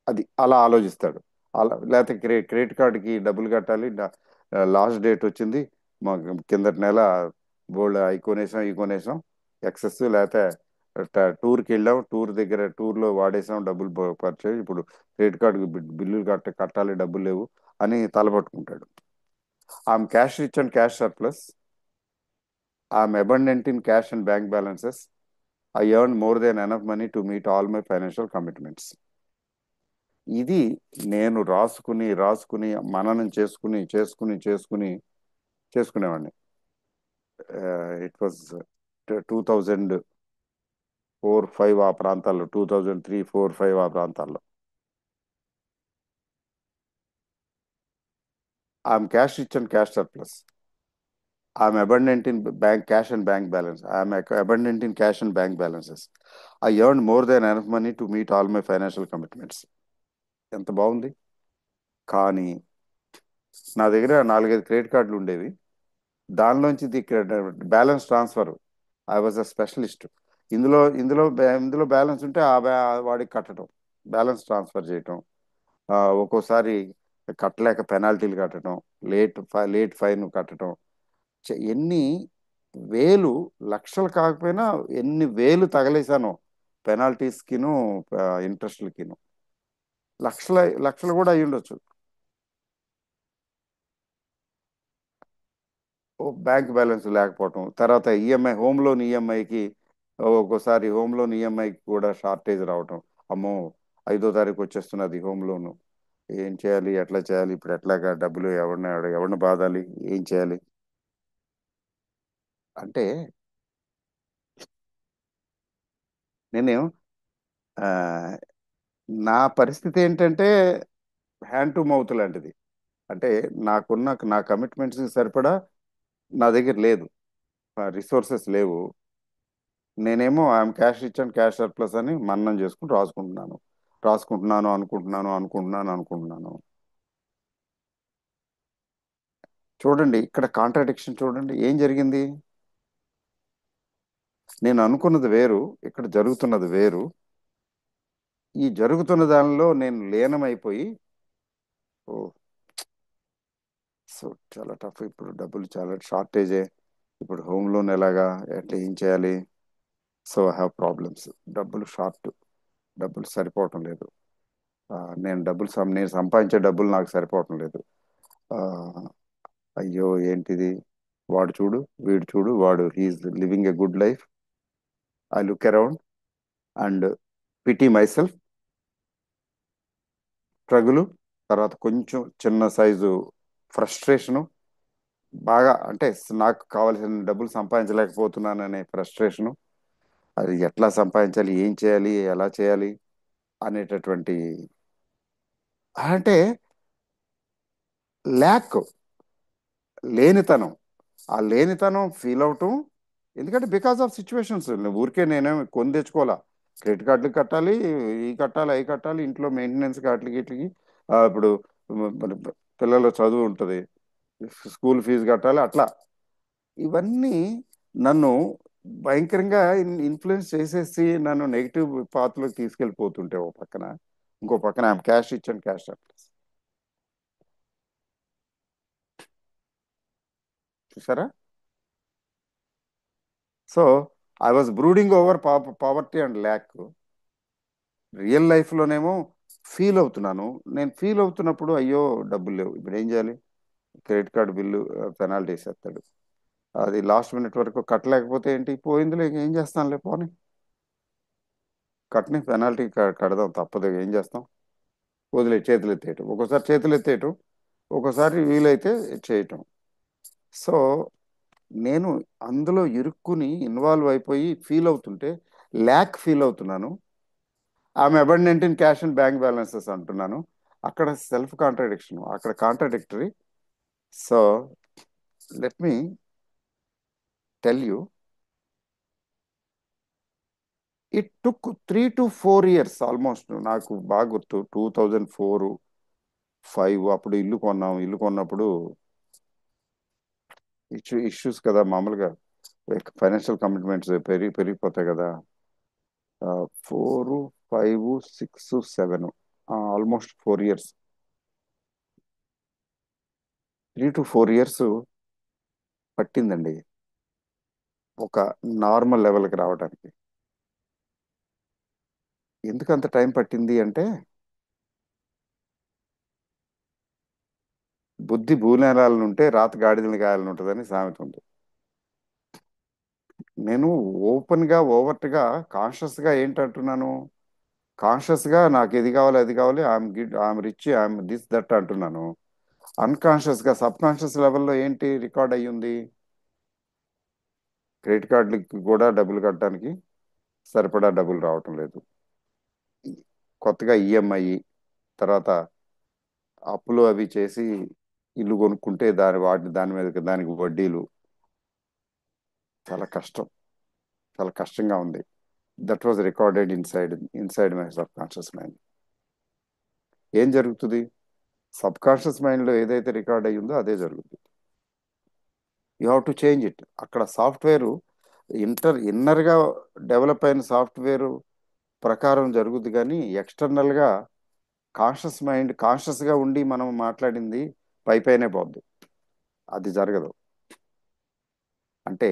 అది అలా ఆలోచిస్తాడు. అలా లేకపోతే క్రెడిట్ కార్డుకి డబ్బులు కట్టాలి, లాస్ట్ డేట్ వచ్చింది, మా కిందటి నెల బోల్డ్ అవి కొనేసాం, ఇవి కొనేసాం, ఎక్సెస్, లేకపోతే టూర్కి వెళ్ళాం, టూర్ దగ్గర టూర్లో వాడేసాం డబ్బులు పర్చేజ్, ఇప్పుడు క్రెడిట్ కార్డు బిల్లులు కట్టాలి, డబ్బులు లేవు అని తలపట్టుకుంటాడు. I'm cash rich and cash surplus, I'm abundant in cash and bank balances, I earn more than enough money to meet all my financial commitments. ఇది నేను రాసుకుని రాసుకుని మననం చేసుకుని చేసుకుని చేసుకుని చేసుకునేవాడిని. ఇట్ వాజ్ 2004-05 ఆ ప్రాంతాల్లో, 2003-04-05 ఆ ప్రాంతాల్లో. I'm cash rich and cash surplus, I'm abundant in bank cash and bank balance, I'm abundant in cash and bank balances, I earn more than enough money to meet all my financial commitments. ఎంత బాగుంది. కానీ నా దగ్గర 4-5 credit కార్డులు ఉండేవి. దానిలోంచి balance transfer, I was a specialist. ఇందులో balance ఉంటే వాడికి కట్టడం, బ్యాలెన్స్ ట్రాన్స్ఫర్ చేయటం, ఒక్కోసారి కట్టలేక పెనాల్టీలు కట్టడం, లేట్ ఫైన్ కట్టడం, ఎన్ని వేలు, లక్షలు కాకపోయినా ఎన్ని వేలు తగలేశానో పెనాల్టీస్కిను, ఇంట్రెస్ట్లకిను, లక్షల లక్షలు కూడా అయి ఉండొచ్చు. ఓ బ్యాంక్ బ్యాలెన్స్ లేకపోవటం, తర్వాత ఈఎంఐ, హోమ్ లోన్ ఈఎంఐకి, ఒక్కోసారి హోమ్ లోన్ ఈఎంఐకి కూడా షార్టేజ్ రావటం. అమ్మో, 5వ తారీఖు వచ్చేస్తున్నది హోమ్ లోను, ఏం చేయాలి, ఎట్లా చేయాలి, ఇప్పుడు ఎట్లాగా డబ్బులు ఎవరిని బాధాలి, ఏం చేయాలి. అంటే నేను ఆ, నా పరిస్థితి ఏంటంటే హ్యాండ్ టు మౌత్ లాంటిది. అంటే నా కమిట్మెంట్స్ సరిపడా నా దగ్గర లేదు, రిసోర్సెస్ లేవు. నేనేమో I'm cash rich and cash surplus అని మన్నం చేసుకుని రాసుకుంటున్నాను, అనుకుంటున్నాను. చూడండి ఇక్కడ కాంట్రాడిక్షన్, చూడండి ఏం జరిగింది. నేను అనుకున్నది వేరు, ఇక్కడ జరుగుతున్నది వేరు. ఈ జరుగుతున్న దానిలో నేను లీనమైపోయి, ఓ, సో చాలా టఫ్, ఇప్పుడు డబ్బులు చాలా షార్టేజే, ఇప్పుడు హోమ్ లోన్ ఎలాగా, ఎట్లా, ఏం చేయాలి. సో ఐ హ్యావ్ ప్రాబ్లమ్స్, డబ్బులు షార్ట్, డబ్బులు సరిపోవటం లేదు. ఆ, నేను సంపాదించే డబ్బులు నాకు సరిపోవటం లేదు. ఆ, అయ్యో ఏంటిది, వాడు చూడు, వీడు చూడు, వాడు he is living a good life, I look around and pity myself, struggle, తర్వాత కొంచెం చిన్న సైజు ఫ్రస్ట్రేషను, బాగా అంటే నాకు కావాల్సిన డబ్బులు సంపాదించలేకపోతున్నాననే ఫ్రస్ట్రేషను, అది ఎట్లా సంపాదించాలి, ఏం చేయాలి, ఎలా చేయాలి అనేటటువంటి, అంటే ల్యాక్, లేనితనం. ఆ లేనితనం ఫీల్ అవటం. ఎందుకంటే బికాస్ ఆఫ్ సిచ్యువేషన్స్. ఊరికే నేనేం కొని తెచ్చుకోవాలా. క్రెడిట్ కార్డులు కట్టాలి, ఈ కట్టాలి, అవి కట్టాలి, ఇంట్లో మెయింటెనెన్స్ వాటికి వీటికి. ఇప్పుడు మన పిల్లల చదువు ఉంటుంది, స్కూల్ ఫీజు కట్టాలి అట్లా. ఇవన్నీ నన్ను భయంకరంగా ఇన్ఫ్లుయెన్స్ చేసేసి నన్ను నెగిటివ్ పాత్రలోకి తీసుకెళ్ళిపోతుంటే ఓ పక్కన, ఇంకో పక్కన ఆమె క్యాష్ ఇచ్చాను క్యాష్ చూసారా. So I was brooding over poverty and lack. Real లైఫ్లోనేమో ఫీల్ అవుతున్నాను. నేను ఫీల్ అవుతున్నప్పుడు అయ్యో డబ్బులు లేవు, ఇప్పుడు ఏం చేయాలి. క్రెడిట్ కార్డు బిల్లు పెనాల్టీ వేసేస్తాడు. అది లాస్ట్ మినిట్ వరకు కట్టలేకపోతే ఏంటి, పోయిందిలే ఇక ఏం చేస్తానులే పోనీ, కట్టని పెనాల్టీ కడదాం తప్పదు, ఏం చేస్తాం, వదిలే చేతులు ఎత్తేయటం. ఒక్కోసారి చేతులు ఎత్తేయటం, ఒక్కోసారి వీలైతే చేయటం. సో నేను అందులో ఇరుక్కుని ఇన్వాల్వ్ అయిపోయి ఫీల్ అవుతుంటే ల్యాక్ ఫీల్ అవుతున్నాను. ఆమె abundant in cash and bank balances అంటున్నాను. అక్కడ సెల్ఫ్ కాంట్రాడిక్షన్, అక్కడ contradictory. So let me tell you, it took 3 to 4 years almost. నాకు బాగా గుర్తు 2004-05 అప్పుడు ఇల్లు కొన్నాం. ఇల్లు కొన్నప్పుడు ఇష్యూస్ కదా మామూలుగా, ఫైనాన్షియల్ కమిట్మెంట్స్ పెరిగిపోతాయి కదా. 4, 5, 6, 7, ఆల్మోస్ట్ 4 years. 3 to 4 years పట్టిందండి ఒక నార్మల్ లెవెల్కి రావడానికి. ఎందుకు అంత టైం పట్టింది అంటే, బుద్ధి భూనేరాలను ఉంటే రాత గాడిదలు గాయాలను ఉంటుందని సామెత ఉంది. నేను ఓపెన్ గా ఓవర్ట్ గా కాన్షియస్ గా ఏంటంటున్నాను, కాన్షియస్ గా నాకు ఇది కావాలి అది కావాలి, I'm rich, I'm this that అంటున్నాను. అన్కాన్షియస్ గా సబ్ కాన్షియస్ లెవెల్లో ఏంటి రికార్డ్ అయ్యింది, క్రెడిట్ కార్డులకి కూడా డబ్బులు కట్టడానికి సరిపడా డబ్బులు రావటం లేదు. కొత్తగా ఈఎంఐ, తర్వాత అప్పులు అవి చేసి ఇల్లు కొనుక్కుంటే దాని మీద దానికి వడ్డీలు. చాలా కష్టం, చాలా కష్టంగా ఉంది. That was recorded inside my sub conscious mind. ఏం జరుగుతుంది, సబ్ కాన్షియస్ మైండ్ లో ఏదైతే రికార్డ్ అయ్యిందో అదే జరుగుతుంది. You have to change it. అక్కడ సాఫ్ట్వేర్ ఇన్నర్ గా డెవలప్ అయిన సాఫ్ట్వేర్ ప్రకారం జరుగుద్ది, కానీ ఎక్స్టర్నల్ గా కాన్షియస్ మైండ్ కాన్షియస్ గా ఉండి మనం మాట్లాడింది పైనే పోద్ది. అది జరగదు. అంటే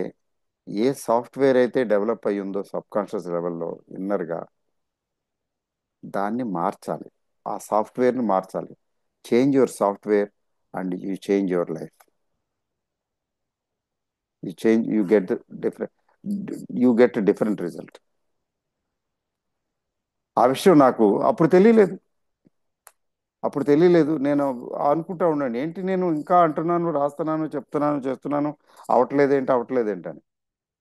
ఏ సాఫ్ట్వేర్ అయితే డెవలప్ అయ్యి ఉందో సబ్ కాన్షియస్ లెవెల్లో ఇన్నర్ గా, దాన్ని మార్చాలి. ఆ సాఫ్ట్వేర్ ని మార్చాలి. Change your software and you change your life. You change, different you get different result. ఆ విషయం నాకు అప్పుడు తెలియలేదు. నేను అనుకుంటా ఉన్నాను, ఏంటి నేను ఇంకా అంటున్నాను, రాస్తున్నాను, చెప్తున్నాను, చేస్తున్నాను, అవట్లేదేంటి అని.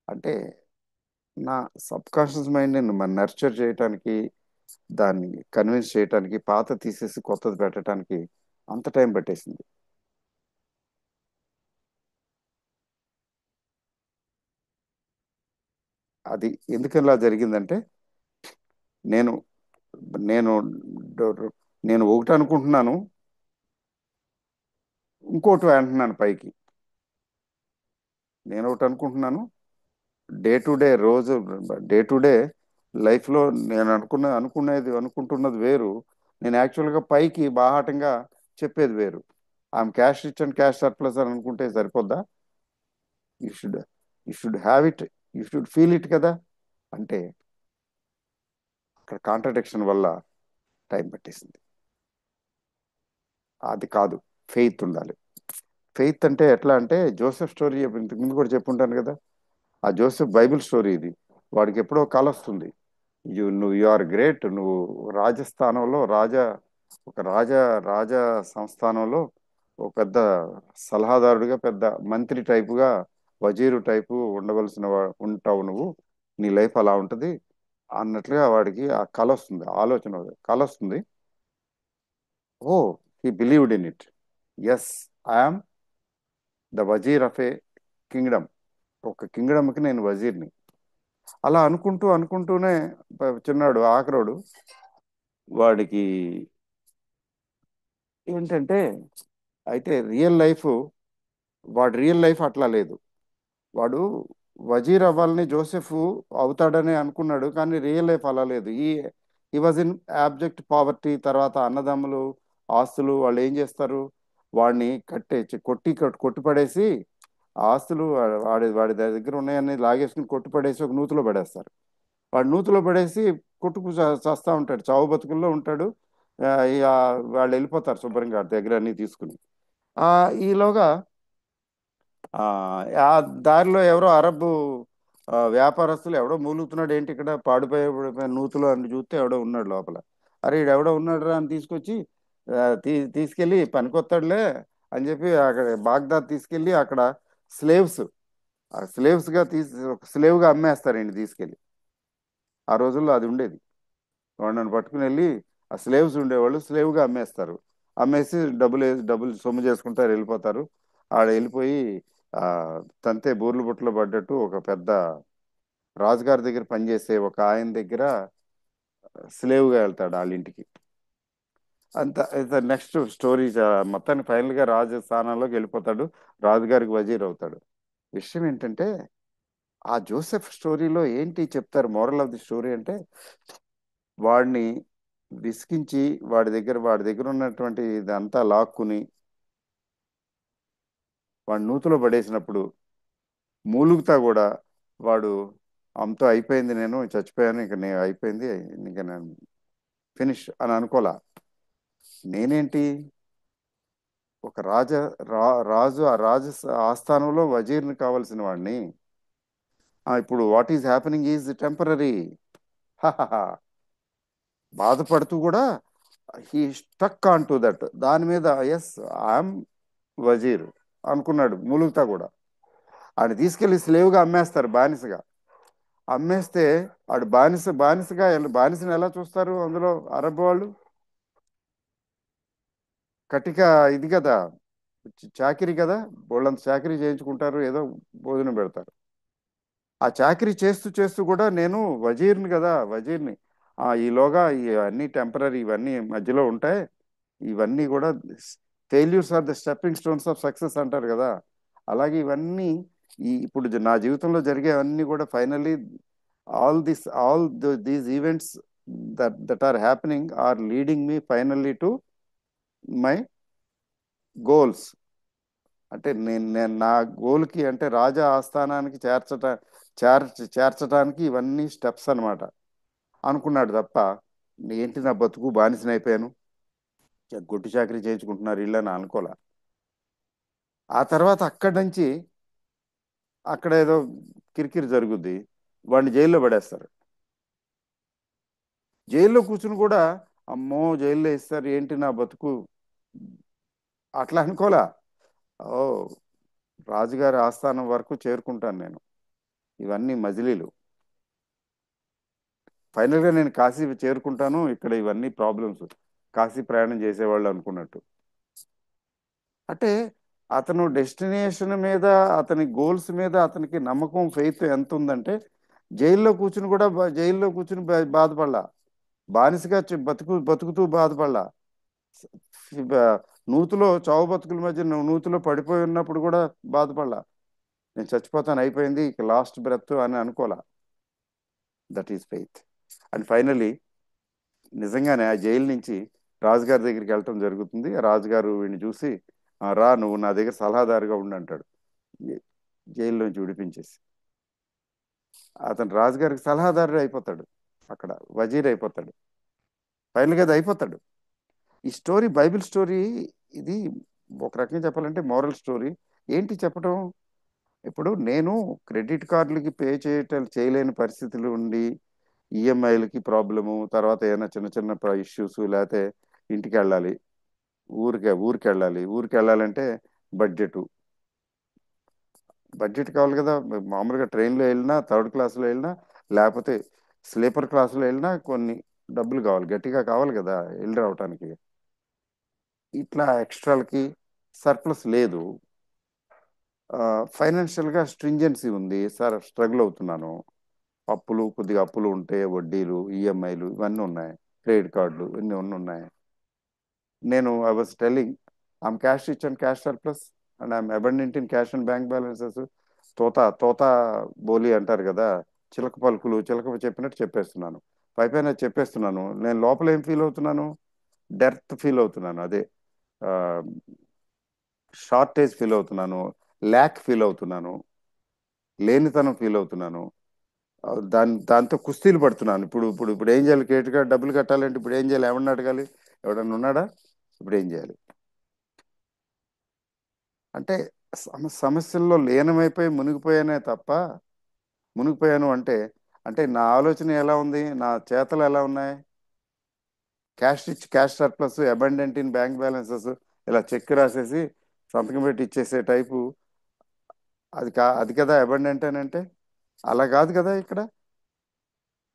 అంటే నా సబ్ కాన్షియస్ మైండ్ని నర్చర్ చేయటానికి, దాన్ని కన్విన్స్ చేయటానికి, పాత తీసేసి కొత్తది పెట్టడానికి అంత టైం పట్టేసింది. అది ఎందుకు ఇలా జరిగిందంటే, నేను నేను నేను ఒకటి అనుకుంటున్నాను, ఇంకోటి అంటున్నాను పైకి. నేను ఒకటి అనుకుంటున్నాను, డే టు డే రోజు, డే టు డే లైఫ్లో నేను అనుకుంటున్నది వేరు, నేను యాక్చువల్గా పైకి బాహాటంగా చెప్పేది వేరు. ఆమె cash rich and cash surplus అని అనుకుంటే సరిపోద్దా. You should you should have it, you should feel it కదా. అంటే అక్కడ కాంట్రడిక్షన్ వల్ల టైం పట్టేసింది. అది కాదు, ఫెయిత్ ఉండాలి. ఫెయిత్ అంటే ఎట్లా అంటే, జోసెఫ్ స్టోరీ ఇంతకు ముందు కూడా చెప్పుంటాను కదా. ఆ జోసెఫ్ బైబిల్ స్టోరీ ఇది. వాడికి ఎప్పుడో కల వస్తుంది, యు ఆర్ గ్రేట్, నువ్వు రాజస్థానంలో ఒక రాజా సంస్థానంలో ఒక పెద్ద సలహాదారుడిగా, పెద్ద మంత్రి టైపుగా, వజీరు టైపు ఉంటావు నువ్వు. నీ లైఫ్ అలా ఉంటుంది అన్నట్లుగా వాడికి ఆ కల వస్తుంది, ఆలోచన కల వస్తుంది. Oh, he believed in it. Yes, I'm the వజీర్ ఆఫ్ ఏ కింగ్డమ్. ఒక కింగ్డమ్కి నేను వజీర్ని. అలా అనుకుంటూ అనుకుంటూనే చిన్నాడు ఆఖరోడు వాడికి ఏంటంటే, అయితే వాడి రియల్ లైఫ్ అట్లా లేదు. వాడు వజీర్ అవ్వాలని జోసెఫ్ అవుతాడని అనుకున్నాడు, కానీ రియల్ లైఫ్ అలా లేదు. ఈ వాజ్ ఇన్ యాబ్జెక్ట్ పావర్టీ. తర్వాత అన్నదమ్ములు ఆస్తులు వాళ్ళు ఏం చేస్తారు, వాడిని కొట్టి పడేసి ఆ ఆస్తులు వాడి వాడి దగ్గర ఉన్నాయని లాగేసుకుని కొట్టి పడేసి ఒక నూతిలో పడేస్తారు. వాడు నూతిలో పడేసి చస్తా ఉంటాడు, చావు బతుకుల్లో ఉంటాడు. ఇక వాళ్ళు వెళ్ళిపోతారు శుభ్రంగా వాడి దగ్గర అన్ని తీసుకుని. ఆ ఈలోగా ఆ ఆ దారిలో ఎవరో అరబ్ వ్యాపారస్తులు ఎవడో మూలుగుతున్నాడు, ఏంటి ఇక్కడ పాడిపోయిన నూతులో అని చూస్తే ఎవడో ఉన్నాడు లోపల. అరే ఈడు ఎవడో ఉన్నాడు రా అని తీసుకొచ్చి తీసుకెళ్ళి పనికొస్తాడులే అని చెప్పి అక్కడ బాగ్దాద్ తీసుకెళ్ళి అక్కడ స్లేవ్స్ ఒక స్లేవ్గా అమ్మేస్తారండి తీసుకెళ్ళి. ఆ రోజుల్లో అది ఉండేది. వాళ్ళని పట్టుకుని వెళ్ళి ఆ స్లేవ్స్ ఉండేవాళ్ళు స్లేవ్గా అమ్మేస్తారు. అమ్మేసి డబ్బులు సొమ్ము చేసుకుంటారు, వెళ్ళిపోతారు. ఆడ వెళ్ళిపోయి ఆ తంతే బూర్లు బుట్టలో పడ్డట్టు ఒక పెద్ద రాజుగారి దగ్గర పనిచేసే ఒక ఆయన దగ్గర స్లేవ్గా వెళ్తాడు వాళ్ళ ఇంటికి. అంత నెక్స్ట్ స్టోరీ. మొత్తానికి ఫైనల్ గా రాజు స్థానంలోకి వెళ్ళిపోతాడు, రాజుగారికి వజీర్ అవుతాడు. విషయం ఏంటంటే, ఆ జోసెఫ్ స్టోరీలో ఏంటి చెప్తారు మోరల్ ఆఫ్ ది స్టోరీ అంటే, వాడిని విసిగించి వాడి దగ్గర ఉన్నటువంటి ఇదంతా లాక్కుని వాడి నూతిలో పడేసినప్పుడు మూలుగుతా కూడా వాడు అంతా అయిపోయింది, నేను చచ్చిపోయాను, ఇక నేను అయిపోయింది, ఇక నేను ఫినిష్ అని అనుకోలా. నేనేంటి ఒక రాజు ఆ ఆస్థానంలో వజీర్ని కావాల్సిన వాడిని. ఇప్పుడు what is happening is temporary. బాధపడుతూ కూడా he stuck on to that, దాని మీద ఎస్ ఐఎమ్ వజీర్ అనుకున్నాడు మూలుగుతా కూడా. ఆడు తీసుకెళ్లి స్లేవ్గా అమ్మేస్తారు, బానిసగా అమ్మేస్తే ఆడు బానిసని ఎలా చూస్తారు అందులో అరబ్ వాళ్ళు? కటిక ఇది కదా, చాకిరీ కదా, వాళ్ళంత చాకిరీ చేయించుకుంటారు, ఏదో భోజనం పెడతారు. ఆ చాకిరీ చేస్తూ చేస్తూ కూడా నేను వజీర్ని కదా, వజీర్ని. ఈలోగా అన్ని టెంపరీ, ఇవన్నీ మధ్యలో ఉంటాయి. ఇవన్నీ కూడా failures are the stepping stones of success అంటారు కదా. అలాగే ఇవన్నీ ఇప్పుడు నా జీవితంలో జరిగేవన్నీ కూడా finally these events that are happening are leading me finally to my goals. అంటే నేను నా గోల్కి, అంటే రాజా ఆస్థానానికి చేర్చడానికి ఇవన్నీ స్టెప్స్ అన్నమాట అనుకున్నాడు తప్ప, ఏంటి నా బతుకు బానిసనైపోయాను, గొడ్డు చాకరీ చేయించుకుంటున్నారు ఇళ్ళని అనుకోలే. ఆ తర్వాత అక్కడి నుంచి అక్కడ ఏదో కిరికిరి జరుగుద్ది, వాడిని జైల్లో పడేస్తారు. జైల్లో కూర్చుని కూడా అమ్మో జైల్లో ఇస్తారు ఏంటి నా బతుకు అట్లా అనుకోలే. ఓ, రాజుగారి ఆస్థానం వరకు చేరుకుంటాను నేను, ఇవన్నీ మజిలీలు. ఫైనల్గా నేను కాశీ చేరుకుంటాను, ఇక్కడ ఇవన్నీ ప్రాబ్లమ్స్, కాశీ ప్రయాణం చేసేవాళ్ళు అనుకున్నట్టు. అంటే అతను డెస్టినేషన్ మీద, అతని గోల్స్ మీద అతనికి నమ్మకం, ఫెయిత్ ఎంత ఉందంటే, జైల్లో కూర్చుని బాధపడలా, బానిసగా బతుకుతూ బాధపడలా. నూతిలో చావు బతుకుల మధ్య నూతిలో పడిపోయి ఉన్నప్పుడు కూడా బాధపడలా. నేను చచ్చిపోతాను, అయిపోయింది, ఇక లాస్ట్ బ్రెత్ అని అనుకోలా. That is faith. And finally నిజంగానే ఆ జైలు నుంచి రాజుగారి దగ్గరికి వెళ్ళటం జరుగుతుంది. ఆ రాజుగారు వీడిని చూసి, రా నువ్వు నా దగ్గర సలహాదారుగా ఉండు" అంటాడు. జై- జైల్లోంచి విడిపించేసి అతను రాజుగారికి సలహాదారు అయిపోతాడు, అక్కడ వజీర్ అయిపోతాడు. ఫైనల్గా అది అయిపోతాడు. ఈ స్టోరీ బైబిల్ స్టోరీ. ఇది ఒక రకంగా చెప్పాలంటే మోరల్ స్టోరీ. ఏంటి చెప్పడం, ఇప్పుడు నేను క్రెడిట్ కార్డులకి చేయలేని పరిస్థితులు ఉండి, ఈఎంఐలకి ప్రాబ్లము, తర్వాత ఏదైనా చిన్న చిన్న ఇష్యూస్, లేకపోతే ఇంటికి వెళ్ళాలి, ఊరికి వెళ్ళాలంటే బడ్జెట్ బడ్జెట్ కావాలి కదా. మామూలుగా ట్రైన్లో వెళ్ళినా, థర్డ్ క్లాస్లో వెళ్ళినా లేకపోతే స్లీపర్ క్లాసులో వెళ్ళినా కొన్ని డబ్బులు కావాలి, గట్టిగా కావాలి కదా వెళ్ళి రావటానికి. ఇట్లా ఎక్స్ట్రాలకి సర్ప్లస్ లేదు. ఫైనాన్షియల్గా స్ట్రింజెన్సీ ఉంది సార్, స్ట్రగుల్ అవుతున్నాను. అప్పులు, కొద్దిగా అప్పులు ఉంటే వడ్డీలు, ఈఎంఐలు ఇవన్నీ ఉన్నాయి, క్రెడిట్ కార్డులు ఇవన్నీ ఉన్నాయి. నేను I was telling I'm cash rich and cash surplus and I'm abundant in cash and bank balances. తోత తోత బోలి అంటారు కదా, చిలక పలుకులు చిలక చెప్పినట్టు చెప్పేస్తున్నాను. పైపైన చెప్పేస్తున్నాను, నేను లోపల ఏం ఫీల్ అవుతున్నాను? డెర్త్ ఫీల్ అవుతున్నాను. అదే షార్టేజ్ ఫీల్ అవుతున్నాను, ల్యాక్ ఫీల్ అవుతున్నాను, లేనితనం ఫీల్ అవుతున్నాను. దాంతో కుస్తీలు పడుతున్నాను. ఇప్పుడు ఏం చేయాలి? క్రెడిట్ కార్డ్ డబ్బులు కట్టాలంటే ఇప్పుడు ఏం చేయాలి? ఎవరిని అడగాలి? ఎవడన్నా ఉన్నాడా? ఇప్పుడు ఏం చేయాలి? అంటే సమస్యల్లో లీనమైపోయి మునిగిపోయానే తప్ప, మునిగిపోయాను అంటే, అంటే నా ఆలోచన ఎలా ఉంది, నా చేతలు ఎలా ఉన్నాయి? Cash rich, cash surplus, abundant in bank balances, ఇలా చెక్ రాసేసి సంతకం పెట్టి ఇచ్చేసే టైపు. అది కదా అబండెంట్ అని అంటే. అలా కాదు కదా ఇక్కడ.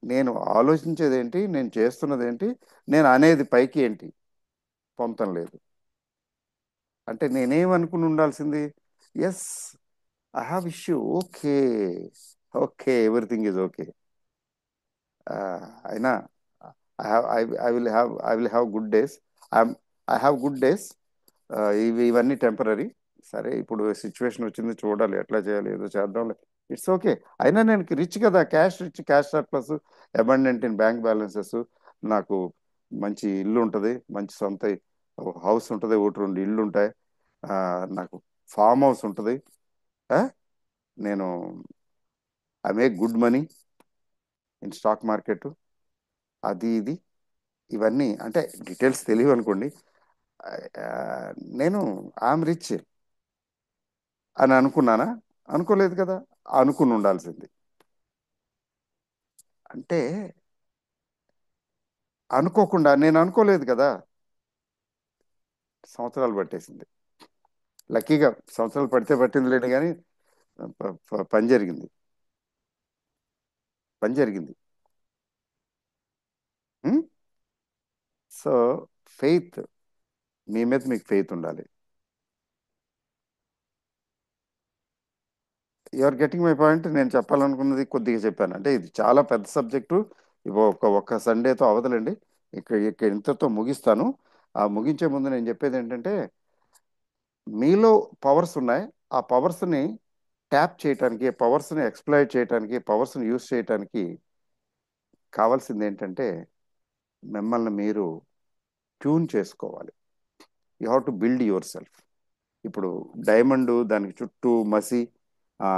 నేను ఆలోచించేది ఏంటి, నేను చేస్తున్నది ఏంటి, నేను అనేది పైకి ఏంటి, పొంతం లేదు. అంటే నేనేమనుకుని ఉండాల్సింది? Yes, I have issue, okay, okay, everything is okay. అయినా I will have good days. I I have good days. ఇవన్నీ టెంపరీ. సరే, ఇప్పుడు సిచ్యువేషన్ వచ్చింది, చూడాలి ఎట్లా చేయాలి, ఏదో చేద్దాం. It's okay. అయినా నేను రిచ్ కదా, cash rich, cash surplus, abundant in bank balances. నాకు మంచి ఇల్లు ఉంటుంది, మంచి సొంత హౌస్ ఉంటుంది, ఒకటి రెండు ఇల్లు ఉంటాయి. ఆ, నాకు ఫామ్ హౌస్ ఉంటుంది. ఆ, నేను I make good money in stock market, అది ఇది. ఇవన్నీ అంటే డీటెయిల్స్ తెలియవు అనుకోండి. ఆ, నేను ఐఎమ్ రిచ్ అని అనుకున్నానా? అనుకోలేదు కదా. అనుకుని ఉండాల్సింది. అంటే అనుకోకుండా నేను అనుకోలేదు కదా. సంవత్సరాలు పట్టేసింది. లక్కీగా సంవత్సరాలు పడితే పట్టింది లేని కానీ పని జరిగింది. పని జరిగింది. సో ఫెయిత్, మీ మీద మీకు ఫెయిత్ ఉండాలి. You are getting my point. నేను చెప్పాలనుకున్నది కొద్దిగా చెప్పాను. అంటే ఇది చాలా పెద్ద సబ్జెక్టు. ఒక్క సండేతో అవదలండి. ఇక్కడ ఇంతతో ముగిస్తాను. ఆ ముగించే ముందు నేను చెప్పేది ఏంటంటే, మీలో పవర్స్ ఉన్నాయి. ఆ పవర్స్ని ట్యాప్ చేయటానికి, పవర్స్ని ఎక్స్ప్లాయిట్ చేయటానికి, పవర్స్ని యూస్ చేయటానికి కావాల్సింది ఏంటంటే, మిమ్మల్ని మీరు ట్యూన్ చేసుకోవాలి. You have to build your self. ఇప్పుడు డైమండ్, దానికి చుట్టూ మసి, ఆ,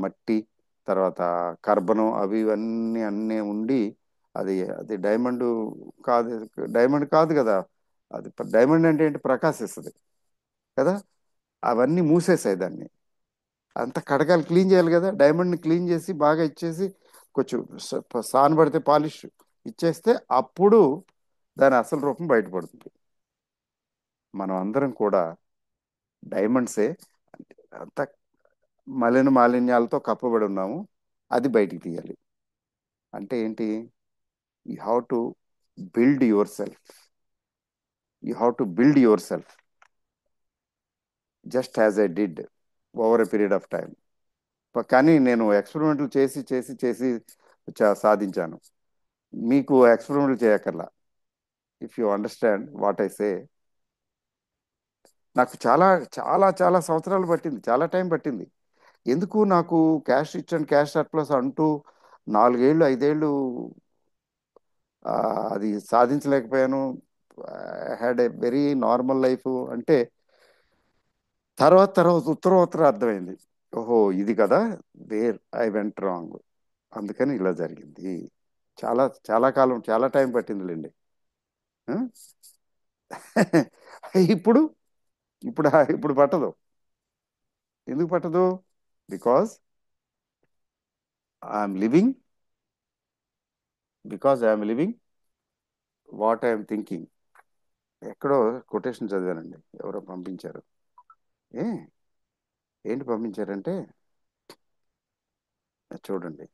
మట్టి, తర్వాత కర్బనం, అవి ఇవన్నీ అన్నీ ఉండి, అది అది డైమండ్ కాదు. డైమండ్ కాదు కదా. అది డైమండ్ అంటే ఏంటి? ప్రకాశిస్తుంది కదా. అవన్నీ మూసేసాయి దాన్ని. అంత కడగాలి, క్లీన్ చేయాలి కదా. డైమండ్ని క్లీన్ చేసి బాగా ఇచ్చేసి కొంచెం సానబడితే పాలిష్ ఇచ్చేస్తే అప్పుడు దాని అసలు రూపం బయటపడుతుంది. మనం అందరం కూడా డైమండ్సే. అంత మాలిన్యాలతో కప్పబడి ఉన్నాము. అది బయటికి తీయాలి. అంటే ఏంటి? You have to build your self. You have to build your self just as I did over a period of time. కానీ నేను ఎక్స్పెరిమెంట్లు చేసి చేసి చేసి సాధించాను. మీకు ఎక్స్పెరిమెంట్లు చేయక్కర్లా. If you understand what I say. నాకు చాలా చాలా చాలా సంవత్సరాలు పట్టింది, చాలా టైం పట్టింది. ఎందుకు నాకు cash rich and cash surplus అంటూ 4 ఏళ్ళు 5 ఏళ్ళు ఆ, అది సాధించలేకపోయాను. Had a very normal life అంటే, తర్వాత తర్వాత ఉత్తర అర్థమైంది. ఓహో, ఇది కదా, వేర్ ఐ వెంట్ రాంగ్. అందుకని ఇలా జరిగింది. చాలా చాలా కాలం, చాలా టైం పట్టిందిలేండి. ఆ? ఇప్పుడు ఇప్పుడు ఇప్పుడు పట్టదు. ఎందుకు పట్టదు? Because I'm living, because I'm living what I'm thinking. ఎక్కడో కొటేషన్ చదివానండి, ఎవరో పంపించారు. ఏ ఏంటి పంపించారంటే, చూడండి,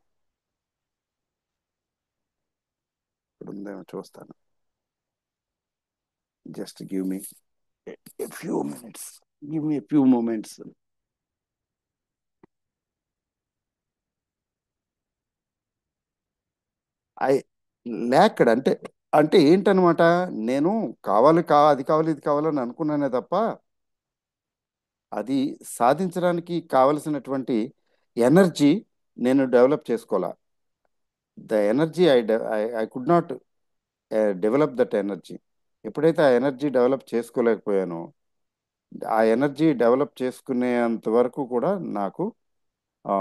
ఇప్పుడు ఉందేమో చూస్తాను. Just give me few minutes. Give me few moments. I లేక్కడ అంటే అంటే ఏంటనమాట, నేను అది కావాలి ఇది కావాలని అనుకున్నానే తప్ప అది సాధించడానికి కావలసినటువంటి ఎనర్జీ నేను డెవలప్ చేసుకోవాలా. The energy I could not develop that energy. ఎప్పుడైతే ఆ ఎనర్జీ డెవలప్ చేసుకోలేకపోయానో, ఆ ఎనర్జీ డెవలప్ చేసుకునేంత వరకు కూడా నాకు ఆ,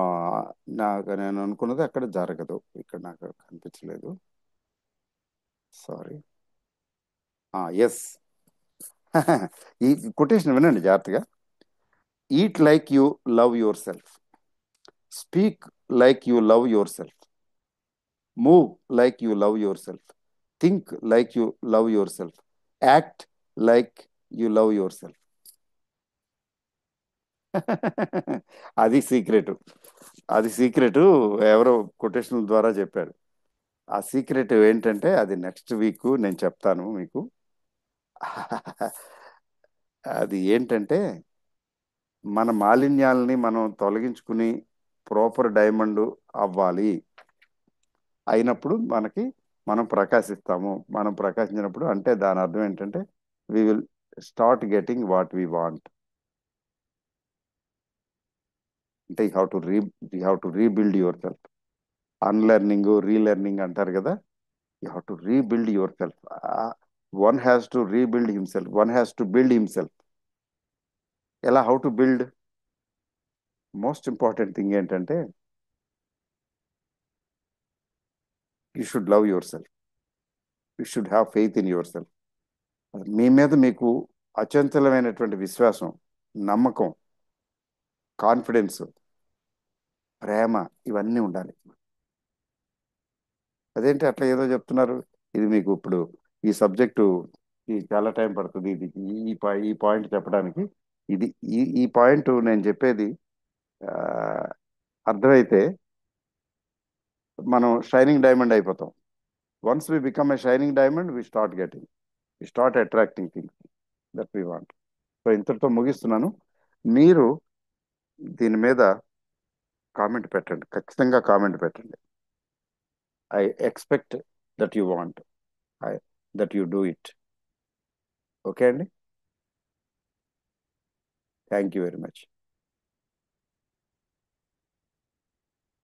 నాకు నేను అనుకున్నది అక్కడ జరగదు. ఇక్కడ నాకు కనిపించలేదు. సారీ. ఎస్. ఈ కొటేషన్ వినండి జాగ్రత్తగా. Eat like you love your self, speak like you love your self, move like you love your self, think like you love your self, act like you love your self. అది secret. అది secret. ఎవరో quotation ద్వారా చెప్పారు. ఆ secret ఏంటంటే అది next week నేను చెప్తాను మీకు. అది ఏంటంటే, మన మాలిన్యాలని మనం తొలగించుకుని ప్రాపర్ డైమండ్ అవ్వాలి. అయినప్పుడు మనం ప్రకాశిస్తాము. మనం ప్రకాశించినప్పుడు అంటే దాని అర్థం ఏంటంటే we will start getting what we want. అంటే you have to rebuild yourself. Unlearning relearning అంటారు కదా. You have to rebuild yourself. One has to rebuild himself, one has to build himself. ఎలా? How to build? Most important thing ఏంటంటే you should love your self. You should have faith in your self. మీ మీద మీకు అచంచలమైనటువంటి విశ్వాసం, నమ్మకం, confidence, ప్రేమ, ఇవన్నీ ఉండాలి. అదేంటి అట్లా ఏదో చెప్తున్నారు? ఇది మీకు ఇప్పుడు ఈ సబ్జెక్టు ఈ చాలా టైం పడుతుంది. ఇది ఈ పాయింట్ చెప్పడానికి. ఇది ఈ పాయింట్ నేను చెప్పేది ఆ, అర్థమైతే మనం షైనింగ్ డైమండ్ అయిపోతాం. Once we become a shining diamond, we start attracting things that we want. So ఇంతటితో ముగిస్తున్నాను. మీరు దీని మీద కామెంట్ పెట్టండి, ఖచ్చితంగా కామెంట్ పెట్టండి. I expect that you want, I that you do it. Okay అండి. Thank you very much.